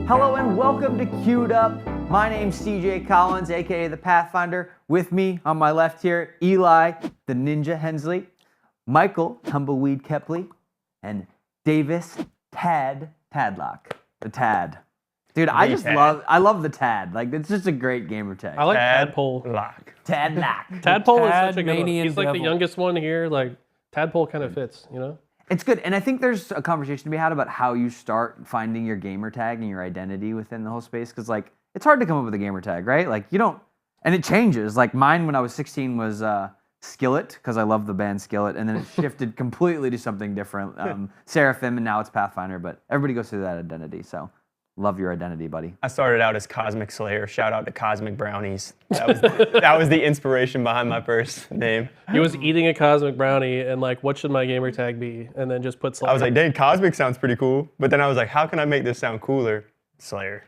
Hello and welcome to Queued Up. My name's CJ Collins, aka the Pathfinder. With me on my left here, Eli, the Ninja Hensley, Michael, Tumbleweed Kepley, and Davis, Tadlock, the Tad. Dude, I love the Tad. Like, it's just a great gamer tag. I like Tadpole. Tadlock. Tadpole is such a good one. He's like the youngest one here. Like, Tadpole kind of fits, you know? It's good, and I think there's a conversation to be had about how you start finding your gamer tag and your identity within the whole space, because like it's hard to come up with a gamer tag, right? Like you don't, and it changes. Like mine when I was 16 was Skillet, because I love the band Skillet, and then it shifted completely to something different, Seraphim, and now it's Pathfinder. But everybody goes through that identity, so love your identity, buddy. I started out as Cosmic Slayer. Shout out to Cosmic Brownies. That was the inspiration behind my first name. He was eating a Cosmic Brownie and like, what should my gamer tag be? And then just put Slayer. I was like, dang, Cosmic sounds pretty cool. But then I was like, how can I make this sound cooler? Slayer.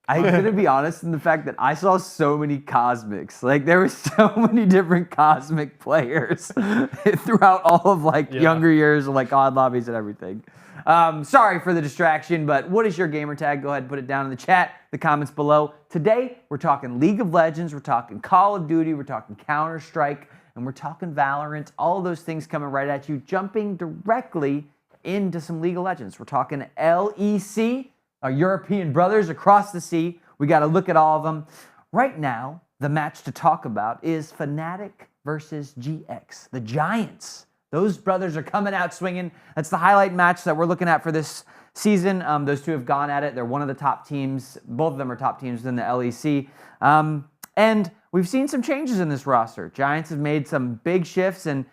I'm gonna be honest in the fact that I saw so many Cosmics. Like there were so many different Cosmic players throughout all of like younger years of like odd lobbies and everything. Sorry for the distraction, but what is your gamer tag? Go ahead and put it down in the chat, the comments below. Today, we're talking League of Legends, we're talking Call of Duty, we're talking Counter-Strike, and we're talking Valorant. All of those things coming right at you, jumping directly into some League of Legends. We're talking LEC, our European brothers across the sea. We got to look at all of them. Right now, the match to talk about is Fnatic versus GX, the Giants. Those brothers are coming out swinging. That's the highlight match that we're looking at for this season. Those two have gone at it. They're one of the top teams. Both of them are top teams in the LEC. And we've seen some changes in this roster. Giants have made some big shifts, and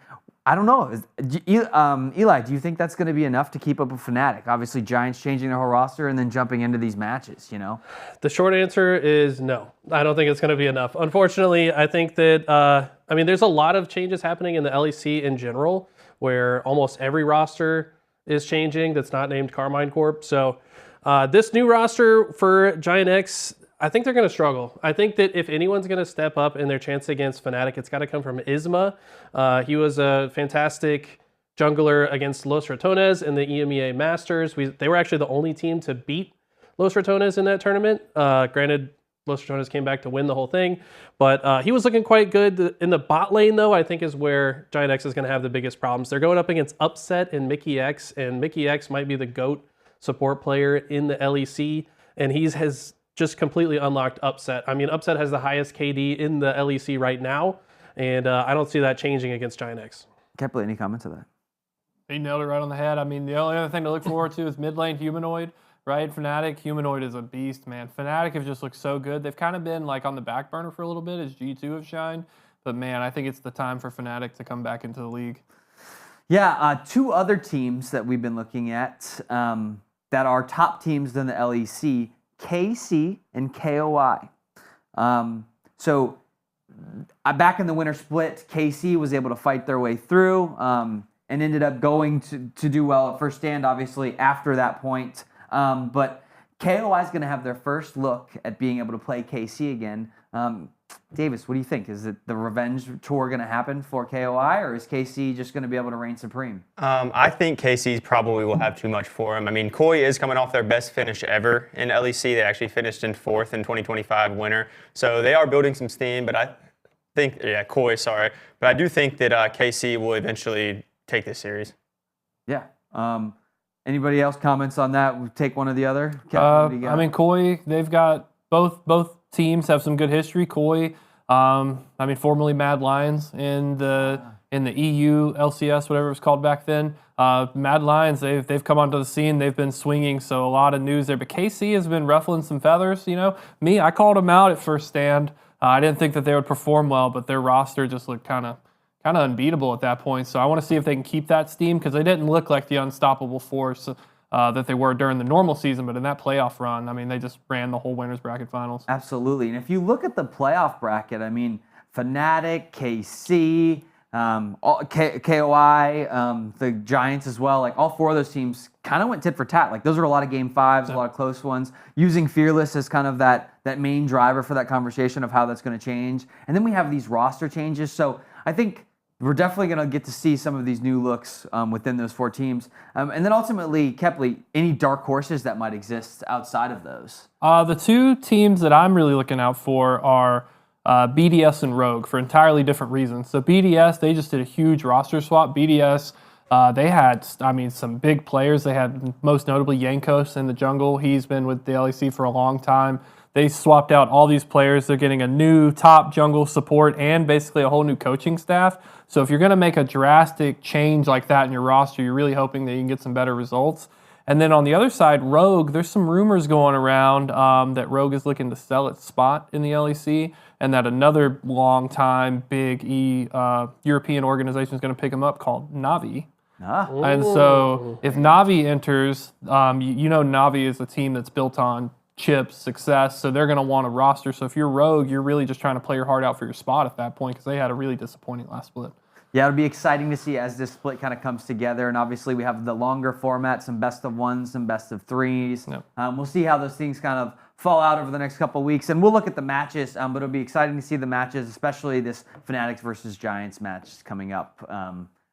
I don't know. Eli, do you think that's going to be enough to keep up with Fnatic? Obviously, Giants changing their whole roster and then jumping into these matches, you know? The short answer is no. I don't think it's going to be enough. Unfortunately, I think that, there's a lot of changes happening in the LEC in general, where almost every roster is changing that's not named Carmine Corp. So this new roster for Giant X, I think they're going to struggle. I think that if anyone's going to step up in their chance against Fnatic, it's got to come from Isma. He was a fantastic jungler against Los Ratones in the EMEA Masters. They were actually the only team to beat Los Ratones in that tournament. Granted, Los Ratones came back to win the whole thing, but he was looking quite good. In the bot lane, though, I think is where Giant X is going to have the biggest problems. They're going up against Upset and Mickey X, and Mickey X might be the GOAT support player in the LEC, and he has just completely unlocked Upset. I mean, Upset has the highest KD in the LEC right now, and I don't see that changing against Giant X. Kepley, any comments on that? He nailed it right on the head. I mean, the only other thing to look forward to is mid lane Humanoid. Right, Fnatic, Humanoid is a beast, man. Fnatic have just looked so good. They've kind of been like on the back burner for a little bit as G2 have shined. But man, I think it's the time for Fnatic to come back into the league. Yeah, two other teams that we've been looking at that are top teams in the LEC, KC and KOI. So back in the winter split, KC was able to fight their way through and ended up going to do well at first stand, obviously, after that point. But KOI is going to have their first look at being able to play KC again. Davis, what do you think? Is it the revenge tour going to happen for KOI, or is KC just going to be able to reign supreme? I think KC probably will have too much for him. I mean, Koi is coming off their best finish ever in LEC. They actually finished in 4th in 2025 winter. So they are building some steam, but I think, Koi, sorry. But I do think that KC will eventually take this series. Yeah. Anybody else comments on that? We'll take one or the other. I mean, Koi, they've got both teams have some good history. Koi, formerly Mad Lions in the EU LCS, whatever it was called back then. Mad Lions, they've come onto the scene. They've been swinging, so a lot of news there. But KC has been ruffling some feathers. You know, I called them out at first stand. I didn't think that they would perform well, but their roster just looked kind of unbeatable at that point. So I want to see if they can keep that steam, because they didn't look like the unstoppable force that they were during the normal season. But in that playoff run, I mean, they just ran the whole winners bracket finals. Absolutely. And if you look at the playoff bracket, I mean, Fnatic, KC, KOI, the Giants as well, like all four of those teams kind of went tit for tat. Like those are a lot of game fives, a lot of close ones, using Fearless as kind of that main driver for that conversation of how that's going to change. And then we have these roster changes. So I think we're definitely going to get to see some of these new looks within those 4 teams. And then ultimately, Kepley, any dark horses that might exist outside of those? The 2 teams that I'm really looking out for are BDS and Rogue for entirely different reasons. So BDS, they just did a huge roster swap. BDS, they had, some big players. They had most notably Yankos in the jungle. He's been with the LEC for a long time. They swapped out all these players. They're getting a new top jungle support and basically a whole new coaching staff. So if you're going to make a drastic change like that in your roster, you're really hoping that you can get some better results. And then on the other side, Rogue, there's some rumors going around that Rogue is looking to sell its spot in the LEC and that another long-time big European organization is going to pick them up called NAVI. And so if NAVI enters, NAVI is a team that's built on chips, success, so they're going to want a roster. So if you're Rogue, you're really just trying to play your heart out for your spot at that point because they had a really disappointing last split. Yeah, it'll be exciting to see as this split kind of comes together. And obviously we have the longer format, some best of 1s, some best of 3s. Yep. We'll see how those things kind of fall out over the next couple of weeks. And we'll look at the matches, but it'll be exciting to see the matches, especially this Fnatic versus Giants match coming up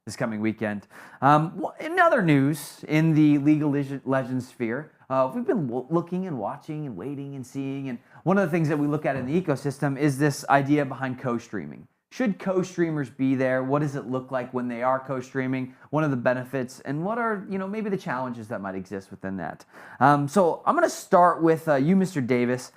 this coming weekend. In other news, in the League of Legends sphere, we've been looking and watching and waiting and seeing. And one of the things that we look at in the ecosystem is this idea behind co-streaming. Should co-streamers be there? What does it look like when they are co-streaming? What are the benefits? And what are, maybe the challenges that might exist within that? So I'm going to start with you, Mr. Davis.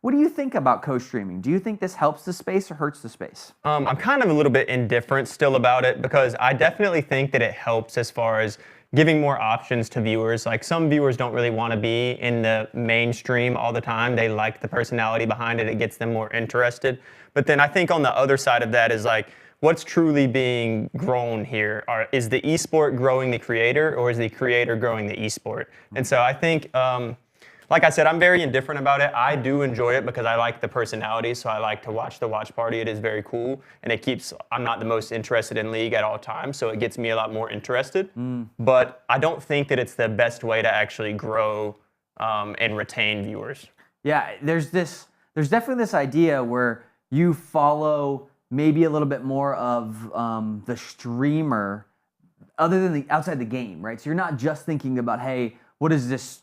What do you think about co-streaming? Do you think this helps the space or hurts the space? I'm kind of a little bit indifferent still about it because I definitely think that it helps as far as giving more options to viewers. Like some viewers don't really want to be in the mainstream all the time. They like the personality behind it. It gets them more interested. But then I think on the other side of that is like, what's truly being grown here? Is the esport growing the creator or is the creator growing the esport? And so I think, like I said, I'm very indifferent about it. I do enjoy it because I like the personality, so I like to watch the watch party. It is very cool, and I'm not the most interested in League at all times, so it gets me a lot more interested. But I don't think that it's the best way to actually grow and retain viewers. Yeah, there's definitely this idea where you follow maybe a little bit more of the streamer other than outside the game, right? So you're not just thinking about, hey, what does this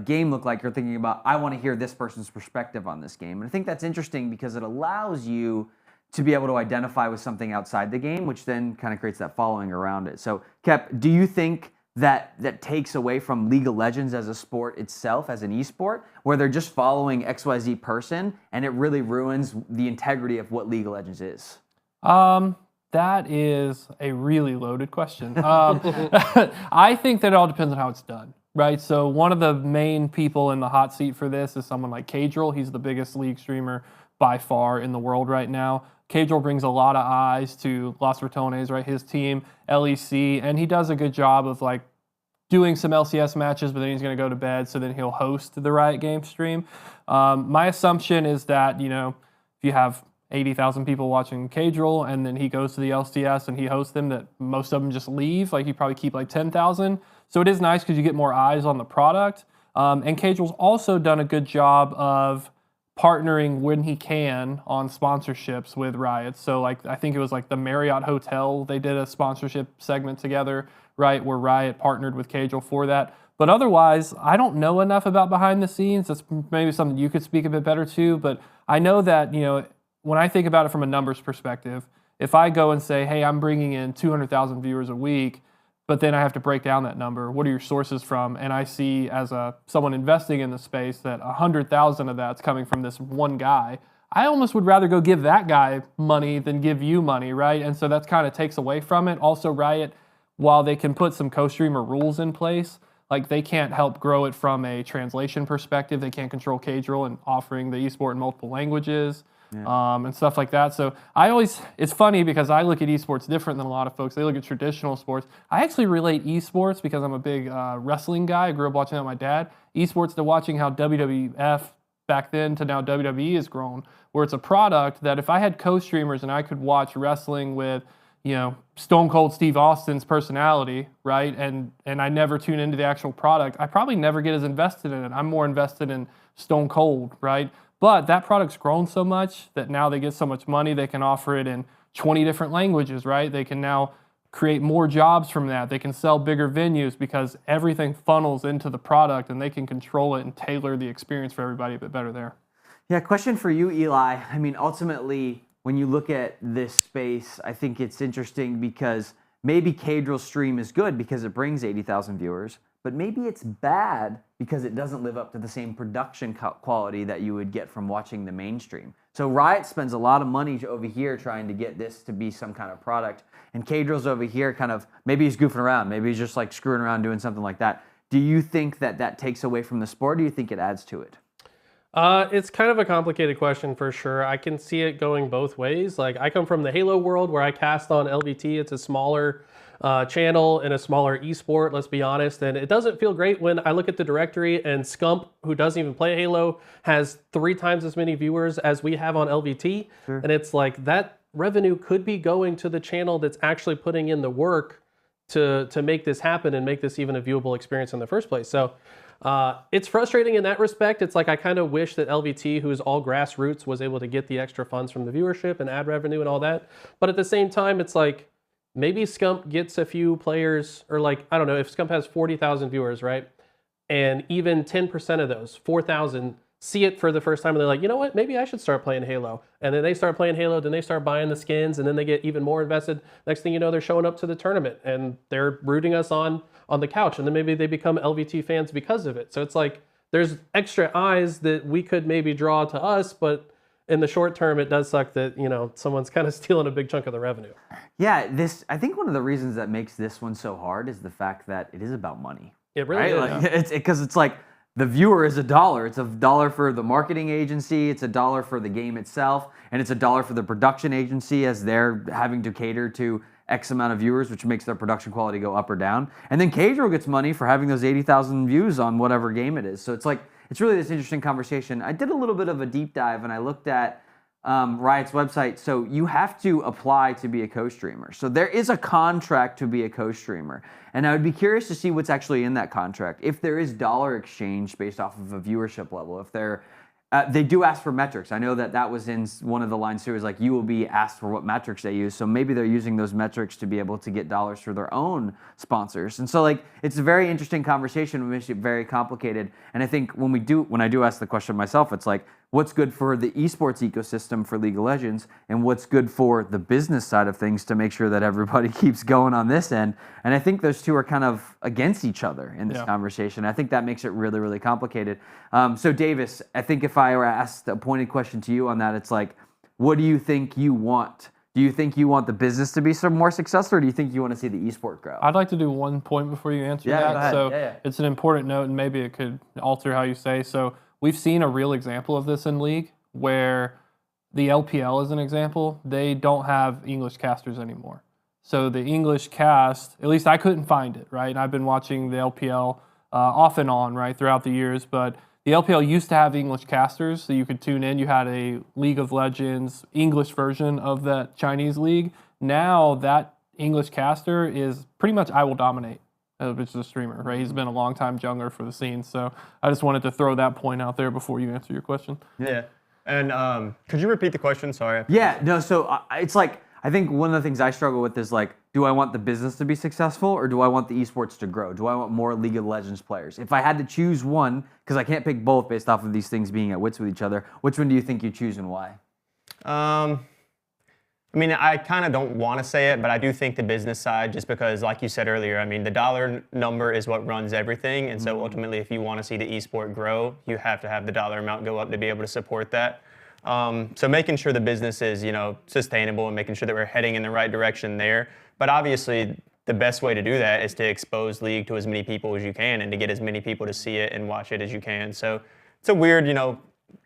game look like? You're thinking about, I want to hear this person's perspective on this game. And I think that's interesting because it allows you to be able to identify with something outside the game, which then kind of creates that following around it. So, Kep, do you think that takes away from League of Legends as a sport itself, as an esport, where they're just following XYZ person and it really ruins the integrity of what League of Legends is? That is a really loaded question. I think that it all depends on how it's done, right? So one of the main people in the hot seat for this is someone like Kadril. He's the biggest League streamer by far in the world right now. Kadril brings a lot of eyes to Los Ratones, right? His team, LEC, and he does a good job of like doing some LCS matches, but then he's going to go to bed, so then he'll host the Riot Game stream. My assumption is that, if you have 80,000 people watching Kadril and then he goes to the LCS and he hosts them, that most of them just leave. Like you probably keep like 10,000. So it is nice because you get more eyes on the product. And Kadril's also done a good job of partnering when he can on sponsorships with Riot. So like I think it was like the Marriott Hotel, they did a sponsorship segment together, right, where Riot partnered with Kadril for that. But otherwise, I don't know enough about behind the scenes. That's maybe something you could speak a bit better to. But I know that, when I think about it from a numbers perspective, if I go and say, hey, I'm bringing in 200,000 viewers a week, but then I have to break down that number, what are your sources from? And I see as someone investing in the space that 100,000 of that's coming from this one guy, I almost would rather go give that guy money than give you money, right? And so that kind of takes away from it. Also, Riot, while they can put some co-streamer rules in place, like they can't help grow it from a translation perspective. They can't control Kadril and offering the esport in multiple languages. And stuff like that. So it's funny because I look at esports different than a lot of folks. They look at traditional sports. I actually relate esports because I'm a big wrestling guy. I grew up watching that with my dad. Esports to watching how WWF back then to now WWE has grown, where it's a product that if I had co-streamers and I could watch wrestling with, Stone Cold Steve Austin's personality, right? And I never tune into the actual product, I probably never get as invested in it. I'm more invested in Stone Cold, right? But that product's grown so much that now they get so much money, they can offer it in 20 different languages, right? They can now create more jobs from that. They can sell bigger venues because everything funnels into the product and they can control it and tailor the experience for everybody a bit better there. Yeah, question for you, Eli. I mean, ultimately, when you look at this space, I think it's interesting because maybe Cadral's stream is good because it brings 80,000 viewers, but maybe it's bad because it doesn't live up to the same production quality that you would get from watching the mainstream. So Riot spends a lot of money over here trying to get this to be some kind of product, and Cadral's over here kind of, maybe he's goofing around, maybe he's just like screwing around doing something like that. Do you think that that takes away from the sport, or do you think it adds to it? It's kind of a complicated question for sure. I can see it going both ways. Like, I come from the Halo world where I cast on LVT. It's a smaller channel and a smaller esport, let's be honest. And it doesn't feel great when I look at the directory and Scump, who doesn't even play Halo, has 3 times as many viewers as we have on LVT. Sure. And it's like that revenue could be going to the channel that's actually putting in the work to make this happen and make this even a viewable experience in the first place. So it's frustrating in that respect. It's like I kind of wish that LVT, who is all grassroots, was able to get the extra funds from the viewership and ad revenue and all that. But at the same time, it's like maybe Scump gets a few players, or like, I don't know, if Scump has 40,000 viewers, right? And even 10% of those, 4,000, see it for the first time and they're like, you know what, maybe I should start playing Halo. And then they start playing Halo, then they start buying the skins, and then they get even more invested. Next thing you know, they're showing up to the tournament and they're rooting us on the couch, and then maybe they become LVT fans because of it. So it's like there's extra eyes that we could maybe draw to us, but in the short term, it does suck that, you know, someone's kind of stealing a big chunk of the revenue. Yeah, I think one of the reasons that makes this one so hard is the fact that it is about money. It really is. Like, it's because it's like the viewer is $1. It's $1 for the marketing agency, it's $1 for the game itself, and it's $1 for the production agency as they're having to cater to X amount of viewers, which makes their production quality go up or down. And then Cadro gets money for having those 80,000 views on whatever game it is. So it's like, it's really this interesting conversation. I did a little bit of a deep dive and I looked at Riot's website. So you have to apply to be a co-streamer. So there is a contract to be a co-streamer. And I would be curious to see what's actually in that contract. If there is dollar exchange based off of a viewership level, if they do ask for metrics. I know that was in one of the lines too, is like you will be asked for what metrics they use. So maybe they're using those metrics to be able to get dollars for their own sponsors. And so like, it's a very interesting conversation. It makes it very complicated. And I think when I do ask the question myself, it's like, what's good for the esports ecosystem for League of Legends and what's good for the business side of things to make sure that everybody keeps going on this end. And I think those two are kind of against each other in this conversation. I think that makes it really, really complicated. So Davis, I think if I were asked a pointed question to you on that, it's like, what do you think you want? Do you think you want the business to be some more successful, or do you think you want to see the esport grow? I'd like to do one point before you answer that. Go ahead. So it's an important note, and maybe it could alter how you say. So we've seen a real example of this in League, where the LPL is an example. They don't have English casters anymore. So the English cast, at least I couldn't find it, right? And I've been watching the LPL off and on, right, throughout the years, but the LPL used to have English casters, so you could tune in. You had a League of Legends English version of that Chinese league. Now that English caster is pretty much I Will Dominate, which is a streamer, right? He's been a long time jungler for the scene. So I just wanted to throw that point out there before you answer your question. Yeah. And could you repeat the question? Sorry. Yeah, no, so it's like, I think one of the things I struggle with is like, do I want the business to be successful or do I want the esports to grow? Do I want more League of Legends players? If I had to choose one, because I can't pick both based off of these things being at wits with each other, which one do you think you choose and why? I mean, I kind of don't want to say it, but I do think the business side, just because, like you said earlier, I mean, the dollar number is what runs everything. And so ultimately, if you want to see the esport grow, you have to have the dollar amount go up to be able to support that. So making sure the business is, sustainable and making sure that we're heading in the right direction there. But obviously, the best way to do that is to expose League to as many people as you can and to get as many people to see it and watch it as you can. So it's a weird,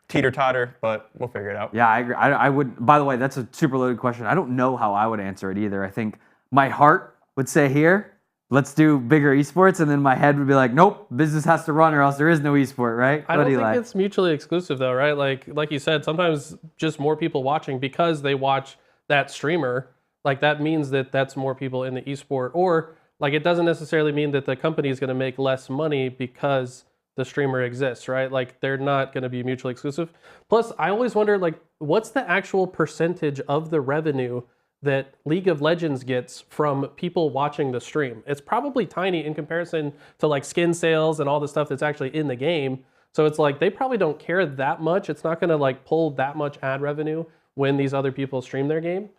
teeter-totter, but we'll figure it out. Yeah, I agree. I would, by the way, that's a super loaded question. I don't know how I would answer it either. I think my heart would say here, let's do bigger esports, and then my head would be like, nope, business has to run or else there is no esport, right? I don't think it's mutually exclusive though, right? Like you said, sometimes just more people watching because they watch that streamer, like that means that that's more people in the esport, or like it doesn't necessarily mean that the company is going to make less money because the streamer exists, right? Like they're not going to be mutually exclusive. Plus, I always wonder, like, what's the actual percentage of the revenue that League of Legends gets from people watching the stream. It's probably tiny in comparison to like skin sales and all the stuff that's actually in the game. So it's like they probably don't care that much. It's not going to like pull that much ad revenue when these other people stream their game.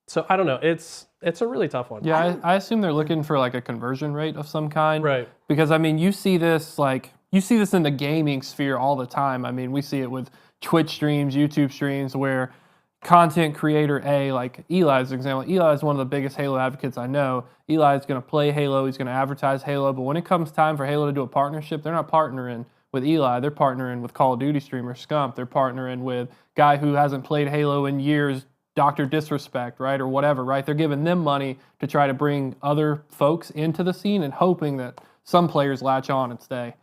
So I don't know. It's a really tough one. Yeah, I assume they're looking for like a conversion rate of some kind. Right. Because I mean, you see this in the gaming sphere all the time. I mean, we see it with Twitch streams, YouTube streams, where content creator A, like Eli's an example. Eli is one of the biggest Halo advocates I know. Eli is going to play Halo. He's going to advertise Halo. But when it comes time for Halo to do a partnership, they're not partnering with Eli. They're partnering with Call of Duty streamer Scump. They're partnering with guy who hasn't played Halo in years, Dr. Disrespect, right, or whatever, right? They're giving them money to try to bring other folks into the scene and hoping that some players latch on and stay.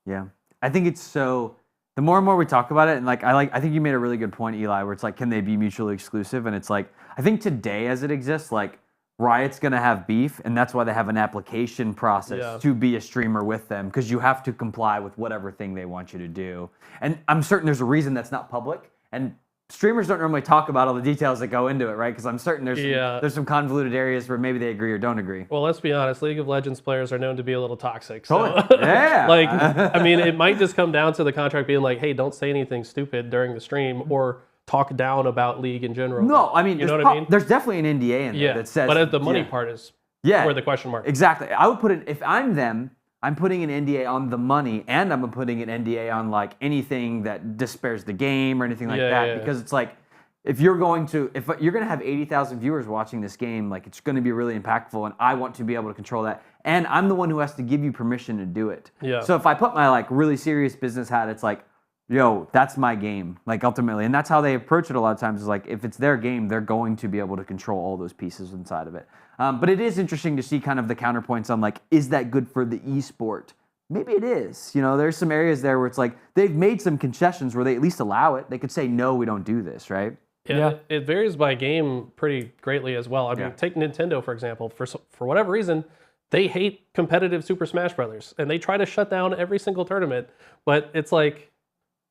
Yeah. I think it's so... The more and more we talk about it, and I think you made a really good point, Eli, where it's like, can they be mutually exclusive? And it's like, I think today as it exists, like Riot's going to have beef, and that's why they have an application process to be a streamer with them, because you have to comply with whatever thing they want you to do. And I'm certain there's a reason that's not public, and streamers don't normally talk about all the details that go into it, right? Because I'm certain there's some convoluted areas where maybe they agree or don't agree. Well, let's be honest. League of Legends players are known to be a little toxic. So, yeah. like, I mean, it might just come down to the contract being like, hey, don't say anything stupid during the stream or talk down about League in general. No, I mean, you know what I mean? There's definitely an NDA in there that says... but the money part is where the question mark is. Exactly. I would put it, if I'm them, I'm putting an NDA on the money, and I'm putting an NDA on like anything that despairs the game or anything like that, because it's like, if you're going to have 80,000 viewers watching this game, like it's going to be really impactful, and I want to be able to control that, and I'm the one who has to give you permission to do it. Yeah. So if I put my like really serious business hat, it's like, yo, that's my game, like ultimately, and that's how they approach it a lot of times. Is like, if it's their game, they're going to be able to control all those pieces inside of it. But it is interesting to see kind of the counterpoints on like, is that good for the esport? Maybe it is. You know, there's some areas there where it's like they've made some concessions where they at least allow it. They could say, no, we don't do this, right? Yeah, it varies by game pretty greatly as well. I mean, take Nintendo, for example. For whatever reason, they hate competitive Super Smash Brothers, and they try to shut down every single tournament. But it's like,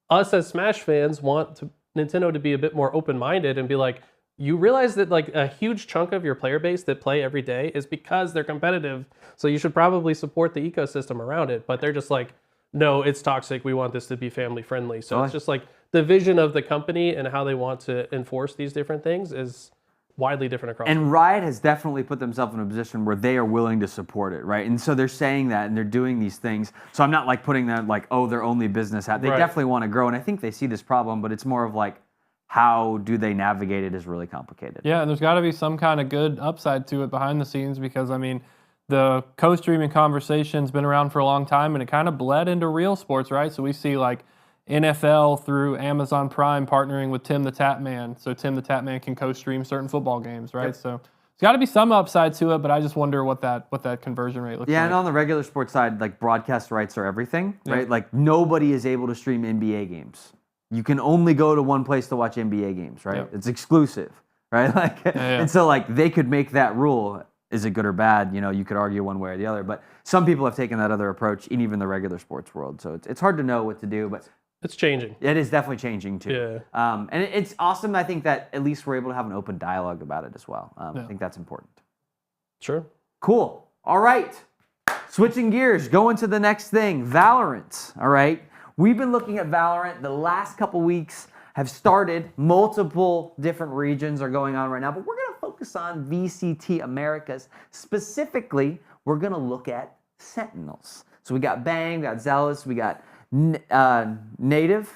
us as Smash fans want Nintendo to be a bit more open-minded and be like, you realize that like a huge chunk of your player base that play every day is because they're competitive, so you should probably support the ecosystem around it. But they're just like, no, it's toxic. We want this to be family friendly. So it's just like the vision of the company and how they want to enforce these different things is widely different across. And Riot has definitely put themselves in a position where they are willing to support it, right? And so they're saying that and they're doing these things. So I'm not like putting that like, oh, they're only business hat. They definitely want to grow, and I think they see this problem, but it's more of like, how do they navigate it is really complicated. Yeah, and there's got to be some kind of good upside to it behind the scenes, because I mean, the co-streaming conversation's been around for a long time, and it kind of bled into real sports, right? So we see like NFL through Amazon Prime partnering with Tim the Tap Man, so Tim the Tap Man can co-stream certain football games, right? So there's got to be some upside to it, but I just wonder what that conversion rate looks like. Yeah, and on the regular sports side, like broadcast rights are everything, right? Like nobody is able to stream NBA games. You can only go to one place to watch NBA games, right? It's exclusive, right? Like, and so like they could make that rule. Is it good or bad? You know, you could argue one way or the other, but some people have taken that other approach in even the regular sports world. So it's hard to know what to do, but it's changing. It is definitely changing too. Yeah. And it's awesome. I think that at least we're able to have an open dialogue about it as well. I think that's important. Sure. Cool. All right. Switching gears, going to the next thing, Valorant. All right. We've been looking at Valorant. The last couple weeks have started. Multiple different regions are going on right now, but we're going to focus on VCT Americas. Specifically, we're going to look at Sentinels. So we got Bang, we got Zellsis, we got Narrate,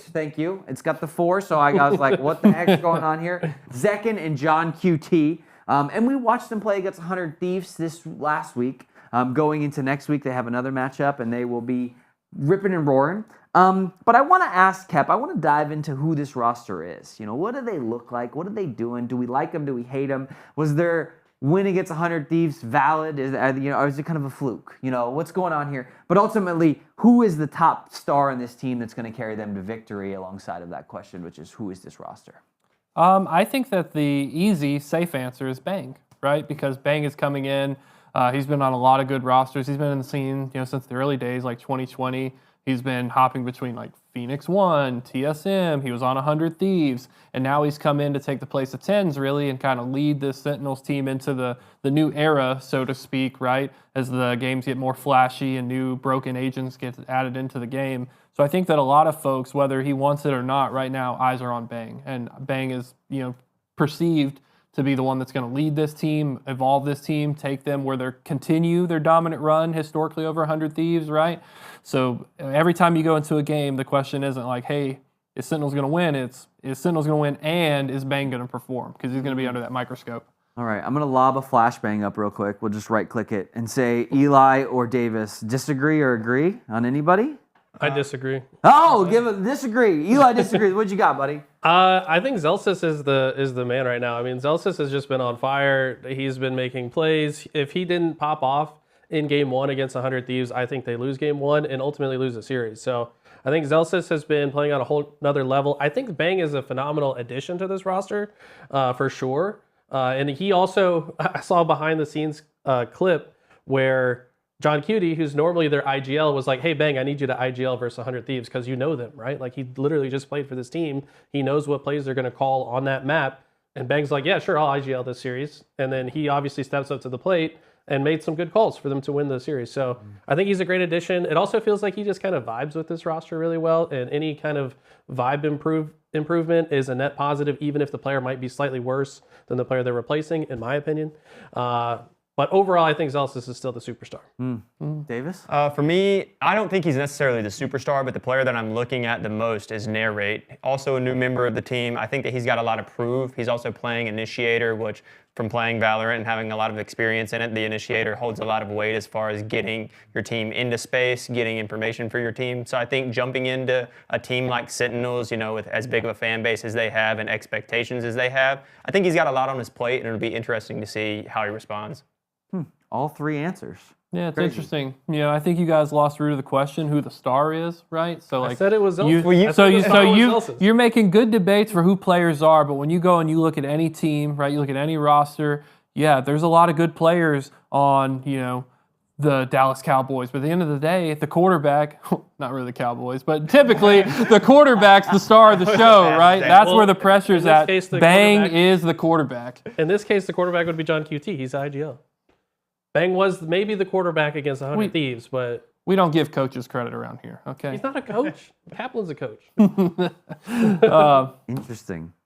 thank you. It's got the 4, so I was like, what the heck's going on here? Zekken and johnqt. And we watched them play against 100 Thieves this last week. Going into next week, they have another matchup, and they will be ripping and roaring. But I want to ask Kep, I want to dive into who this roster is. You know, what do they look like? What are they doing? Do we like them? Do we hate them? Was their win against 100 Thieves valid? Or is it kind of a fluke? You know, what's going on here? But ultimately, who is the top star in this team that's going to carry them to victory alongside of that question, which is who is this roster? I think that the easy, safe answer is Bang, right? Because Bang is coming in. He's been on a lot of good rosters. He's been in the scene, since the early days, like 2020. He's been hopping between like Phoenix 1, TSM, he was on 100 Thieves, and now he's come in to take the place of TenZ really and kind of lead this Sentinels team into the new era, so to speak, right? As the games get more flashy and new broken agents get added into the game. So I think that a lot of folks, whether he wants it or not, right now, eyes are on Bang. And Bang is, perceived to be the one that's going to lead this team, evolve this team, take them where they continue their dominant run historically over 100 Thieves, right? So every time you go into a game, the question isn't like, hey, is Sentinels going to win? It's, is Sentinels going to win and is Bang going to perform? Because he's going to be under that microscope. All right, I'm going to lob a flashbang up real quick. We'll just right-click it and say Eli or Davis. Disagree or agree on anybody? I disagree. Oh, disagree. Eli disagrees. What you got, buddy? I think Zellsis is the man right now. I mean, Zellsis has just been on fire. He's been making plays. If he didn't pop off in game 1 against 100 Thieves, I think they lose game 1 and ultimately lose the series. So I think Zellsis has been playing on a whole another level. I think Bang is a phenomenal addition to this roster, for sure. And he also, I saw a behind the scenes clip where johnqt, who's normally their IGL, was like, hey, Bang, I need you to IGL versus 100 Thieves because you know them, right? Like, he literally just played for this team. He knows what plays they're going to call on that map. And Bang's like, yeah, sure, I'll IGL this series. And then he obviously steps up to the plate and made some good calls for them to win the series. So I think he's a great addition. It also feels like he just kind of vibes with this roster really well. And any kind of vibe improvement is a net positive, even if the player might be slightly worse than the player they're replacing, in my opinion. But overall, I think Zellsis is still the superstar. Davis? For me, I don't think he's necessarily the superstar, but the player that I'm looking at the most is Narrate. Also a new member of the team. I think that he's got a lot to prove. He's also playing Initiator, which from playing Valorant and having a lot of experience in it, the Initiator holds a lot of weight as far as getting your team into space, getting information for your team. So I think jumping into a team like Sentinels, with as big of a fan base as they have and expectations as they have, I think he's got a lot on his plate, and it'll be interesting to see how he responds. All 3 answers. Yeah, it's Crazy. Interesting. I think you guys lost root of the question who the star is, right? So I said it was Zellsis. You're making good debates for who players are, but when you go and you look at any team, right? You look at any roster, yeah, there's a lot of good players on, the Dallas Cowboys. But at the end of the day, the quarterback, not really the Cowboys, but typically the quarterback's the star of the show, right? That's where the pressure's at. Bang is the quarterback. In this case, the quarterback would be johnqt. He's IGL. Bang was maybe the quarterback against 100 Thieves, but we don't give coaches credit around here, okay? He's not a coach. Kaplan's a coach.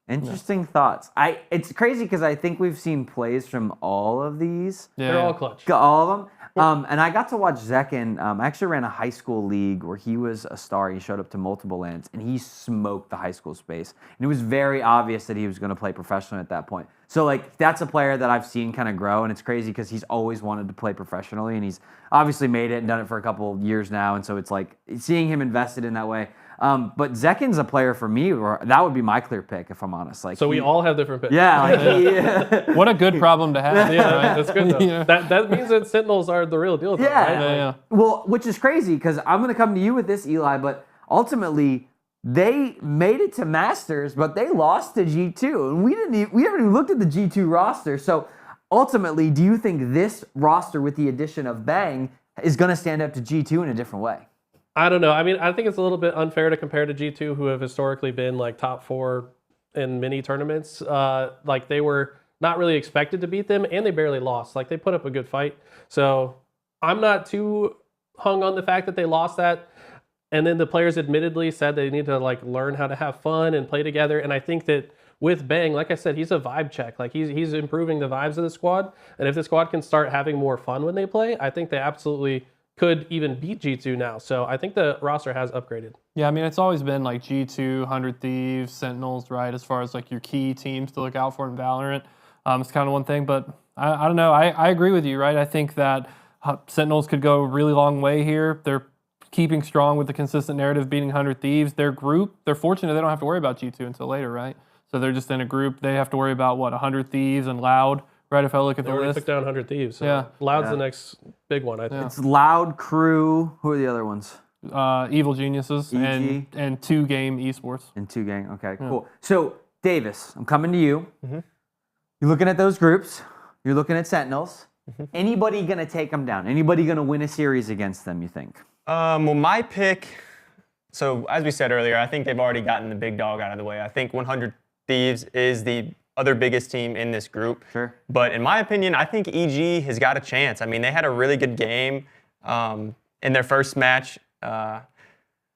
Interesting thoughts. It's crazy because I think we've seen plays from all of these. Yeah. They're all clutch. All of them. And I got to watch Zekken. I actually ran a high school league where he was a star. He showed up to multiple lands, and he smoked the high school space. And it was very obvious that he was going to play professionally at that point. So, that's a player that I've seen kind of grow, and it's crazy because he's always wanted to play professionally, and he's obviously made it and done it for a couple of years now. And so it's like seeing him invested in that way. But Zekken's a player for me, or that would be my clear pick if I'm honest. So we all have different picks. Yeah. What a good problem to have. Yeah, right? That's good though. That means that Sentinels are the real deal. Though, right? Well, which is crazy because I'm going to come to you with this, Eli, but ultimately they made it to Masters, but they lost to G2, and we haven't even looked at the G2 roster. So ultimately, do you think this roster with the addition of Bang is going to stand up to G2 in a different way? I don't know. I mean, I think it's a little bit unfair to compare to G2, who have historically been top 4 in many tournaments. They were not really expected to beat them, and they barely lost. They put up a good fight. So I'm not too hung on the fact that they lost that. And then the players admittedly said they need to learn how to have fun and play together. And I think that with Bang, like I said, he's a vibe check. He's improving the vibes of the squad. And if the squad can start having more fun when they play, I think they absolutely could even beat G2 now. So I think the roster has upgraded. Yeah, I mean, it's always been G2, 100 Thieves, Sentinels, right? As far as your key teams to look out for in Valorant. It's kind of one thing, but I don't know. I agree with you, right? I think that Sentinels could go a really long way here. They're keeping strong with the consistent narrative, beating 100 Thieves. Their group, they're fortunate they don't have to worry about G2 until later, right? So they're just in a group. They have to worry about, 100 Thieves and Loud, right? If I look at the list. They took down 100 Thieves. So yeah. Loud's the next big one, I think. Yeah. It's Loud, Crew. Who are the other ones? Evil Geniuses and 2 Game Esports. And 2 Gang. Okay, cool. So, Davis, I'm coming to you. You're looking at those groups. You're looking at Sentinels. Anybody going to take them down? Anybody going to win a series against them, you think? Well, my pick So as we said earlier, I think they've already gotten the big dog out of the way. I think 100 Thieves is the other biggest team in this group. Sure. But in my opinion, I think EG has got a chance. I mean, they had a really good game in their first match.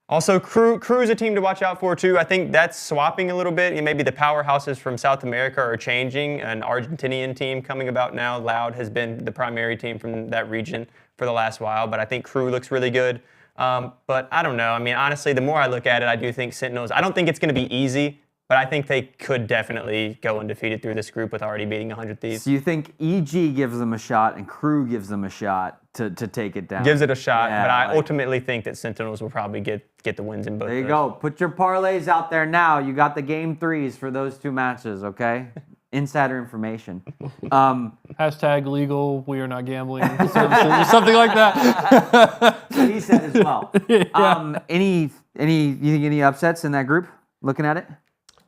Also, Crew is a team to watch out for, too. I think that's swapping a little bit. Maybe the powerhouses from South America are changing. An Argentinian team coming about now. Loud has been the primary team from that region for the last while, but I think Crew looks really good. But I don't know. I mean, honestly, the more I look at it, I do think Sentinels, I don't think it's going to be easy, but I think they could definitely go undefeated through this group with already beating 100 Thieves. So you think EG gives them a shot and Crew gives them a shot to take it down? Gives it a shot, Yeah, but I ultimately think that Sentinels will probably get the wins in both. There you those. go. Put your parlays out there now. You got the game 3s for those 2 matches, okay? Insider information. Hashtag legal, we are not gambling services, or something like that. He said as well. Yeah. You think any upsets in that group? Looking at it,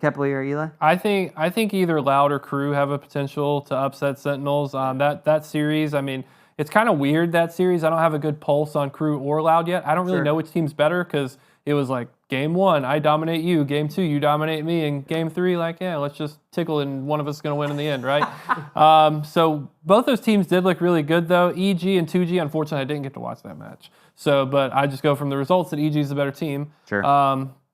Kepley or Eli? I think either Loud or Crew have a potential to upset Sentinels. That series, I mean, it's kind of weird, that series. I don't have a good pulse on Crew or Loud yet. I don't really know which team's better because it was like game 1, I dominate you. Game 2, you dominate me. And game 3, like, yeah, let's just tickle and one of us is going to win in the end, right? So both those teams did look really good, though. EG and 2G, unfortunately, I didn't get to watch that match. So, but I just go from the results that EG is the better team. Sure.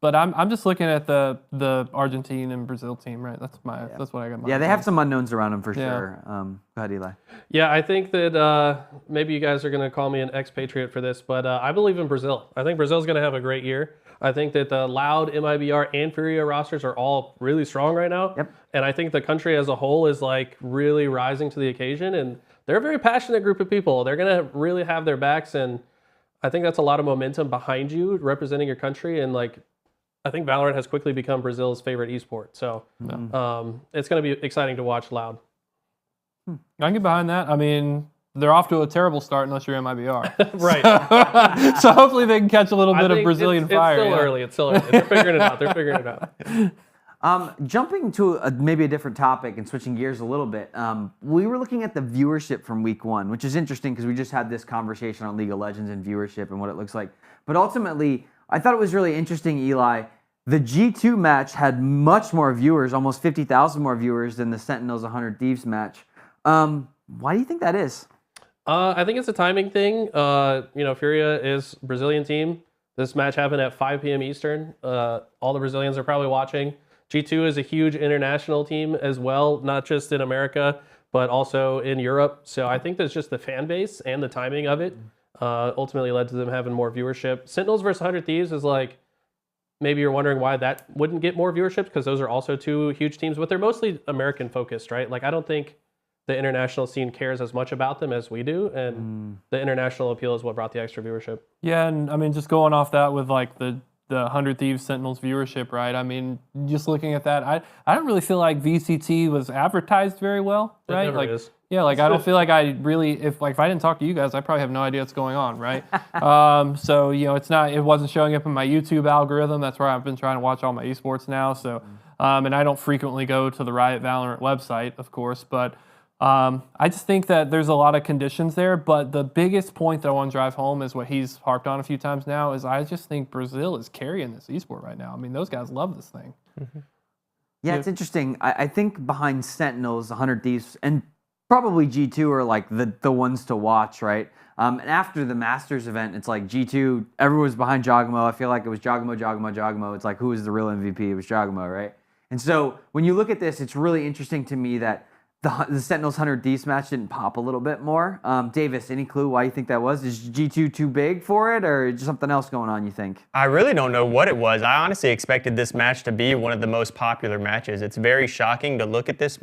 But I'm just looking at the Argentine and Brazil team, right? That's what I got. Yeah, they have some unknowns around them for sure. Go ahead, Eli. Yeah, I think that maybe you guys are going to call me an expatriate for this, but I believe in Brazil. I think Brazil's going to have a great year. I think that the Loud, MIBR, and Furia rosters are all really strong right now. Yep. And I think the country as a whole is like really rising to the occasion, and they're a very passionate group of people. They're going to really have their backs, and I think that's a lot of momentum behind you representing your country. And like, I think Valorant has quickly become Brazil's favorite esport. So it's going to be exciting to watch Loud. I can get behind that. I mean, they're off to a terrible start unless you're MIBR. Right. So hopefully they can catch a little bit of Brazilian fire. It's still early. They're figuring it out. Jumping to maybe a different topic and switching gears a little bit, we were looking at the viewership from week 1, which is interesting because we just had this conversation on League of Legends and viewership and what it looks like. But ultimately, I thought it was really interesting, Eli. The G2 match had much more viewers, almost 50,000 more viewers than the Sentinels 100 Thieves match. Why do you think that is? I think it's a timing thing. Furia is a Brazilian team. This match happened at 5 p.m. Eastern. All the Brazilians are probably watching. G2 is a huge international team as well, not just in America, but also in Europe. So I think that's just the fan base and the timing of it ultimately led to them having more viewership. Sentinels versus 100 Thieves is like, maybe you're wondering why that wouldn't get more viewership because those are also 2 huge teams, but they're mostly American focused, right? Like, I don't think the international scene cares as much about them as we do, and the international appeal is what brought the extra viewership. Yeah, and I mean, just going off that with like the 100 Thieves Sentinels viewership, right? I mean, just looking at that, I don't really feel like VCT was advertised very well, right? It never like, is. Yeah, like I don't feel like I really, if I didn't talk to you guys, I probably have no idea what's going on, right? So it wasn't showing up in my YouTube algorithm. That's where I've been trying to watch all my esports now. So, and I don't frequently go to the Riot Valorant website, of course, but I just think that there's a lot of conditions there. But the biggest point that I want to drive home is what he's harped on a few times now is I just think Brazil is carrying this esport right now. I mean, those guys love this thing. Yeah, it's interesting. I think behind Sentinels, 100 Thieves, and probably G2 are like the ones to watch, right? And after the Masters event, it's like G2, everyone's behind Jogamo. I feel like it was Jogamo. It's like, who is the real MVP? It was Jogamo, right? And so when you look at this, it's really interesting to me that the Sentinels 100 Thieves match didn't pop a little bit more. Davis, any clue why you think that was? Is G2 too big for it, or just something else going on, you think? I really don't know what it was. I honestly expected this match to be one of the most popular matches. It's very shocking to look at this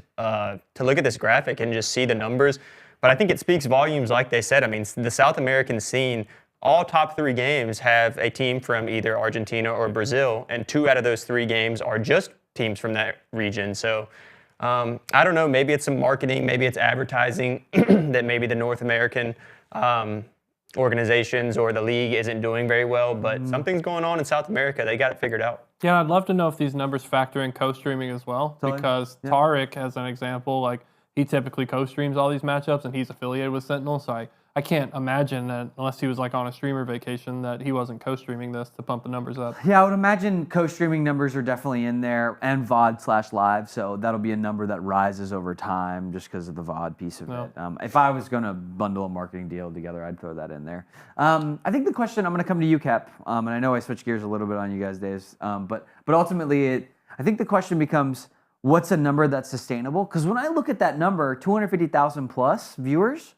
graphic and just see the numbers. But I think it speaks volumes, like they said. I mean, the South American scene, all top 3 games have a team from either Argentina or Brazil, and 2 out of those 3 games are just teams from that region. So I don't know, maybe it's some marketing, maybe it's advertising that maybe the North American organizations or the league isn't doing very well, but something's going on in South America. They got it figured out. Yeah, I'd love to know if these numbers factor in co-streaming as well, because Tarek, as an example, like he typically co-streams all these matchups and he's affiliated with Sentinel, so I can't imagine that unless he was like on a streamer vacation that he wasn't co-streaming this to pump the numbers up. Yeah, I would imagine co-streaming numbers are definitely in there, and VOD/live, so that'll be a number that rises over time just because of the VOD piece of it. If I was going to bundle a marketing deal together, I'd throw that in there. I think the question, I'm going to come to you, Kep, and I know I switched gears a little bit on you guys, Dave, but ultimately, I think the question becomes, what's a number that's sustainable? Because when I look at that number, 250,000 plus viewers,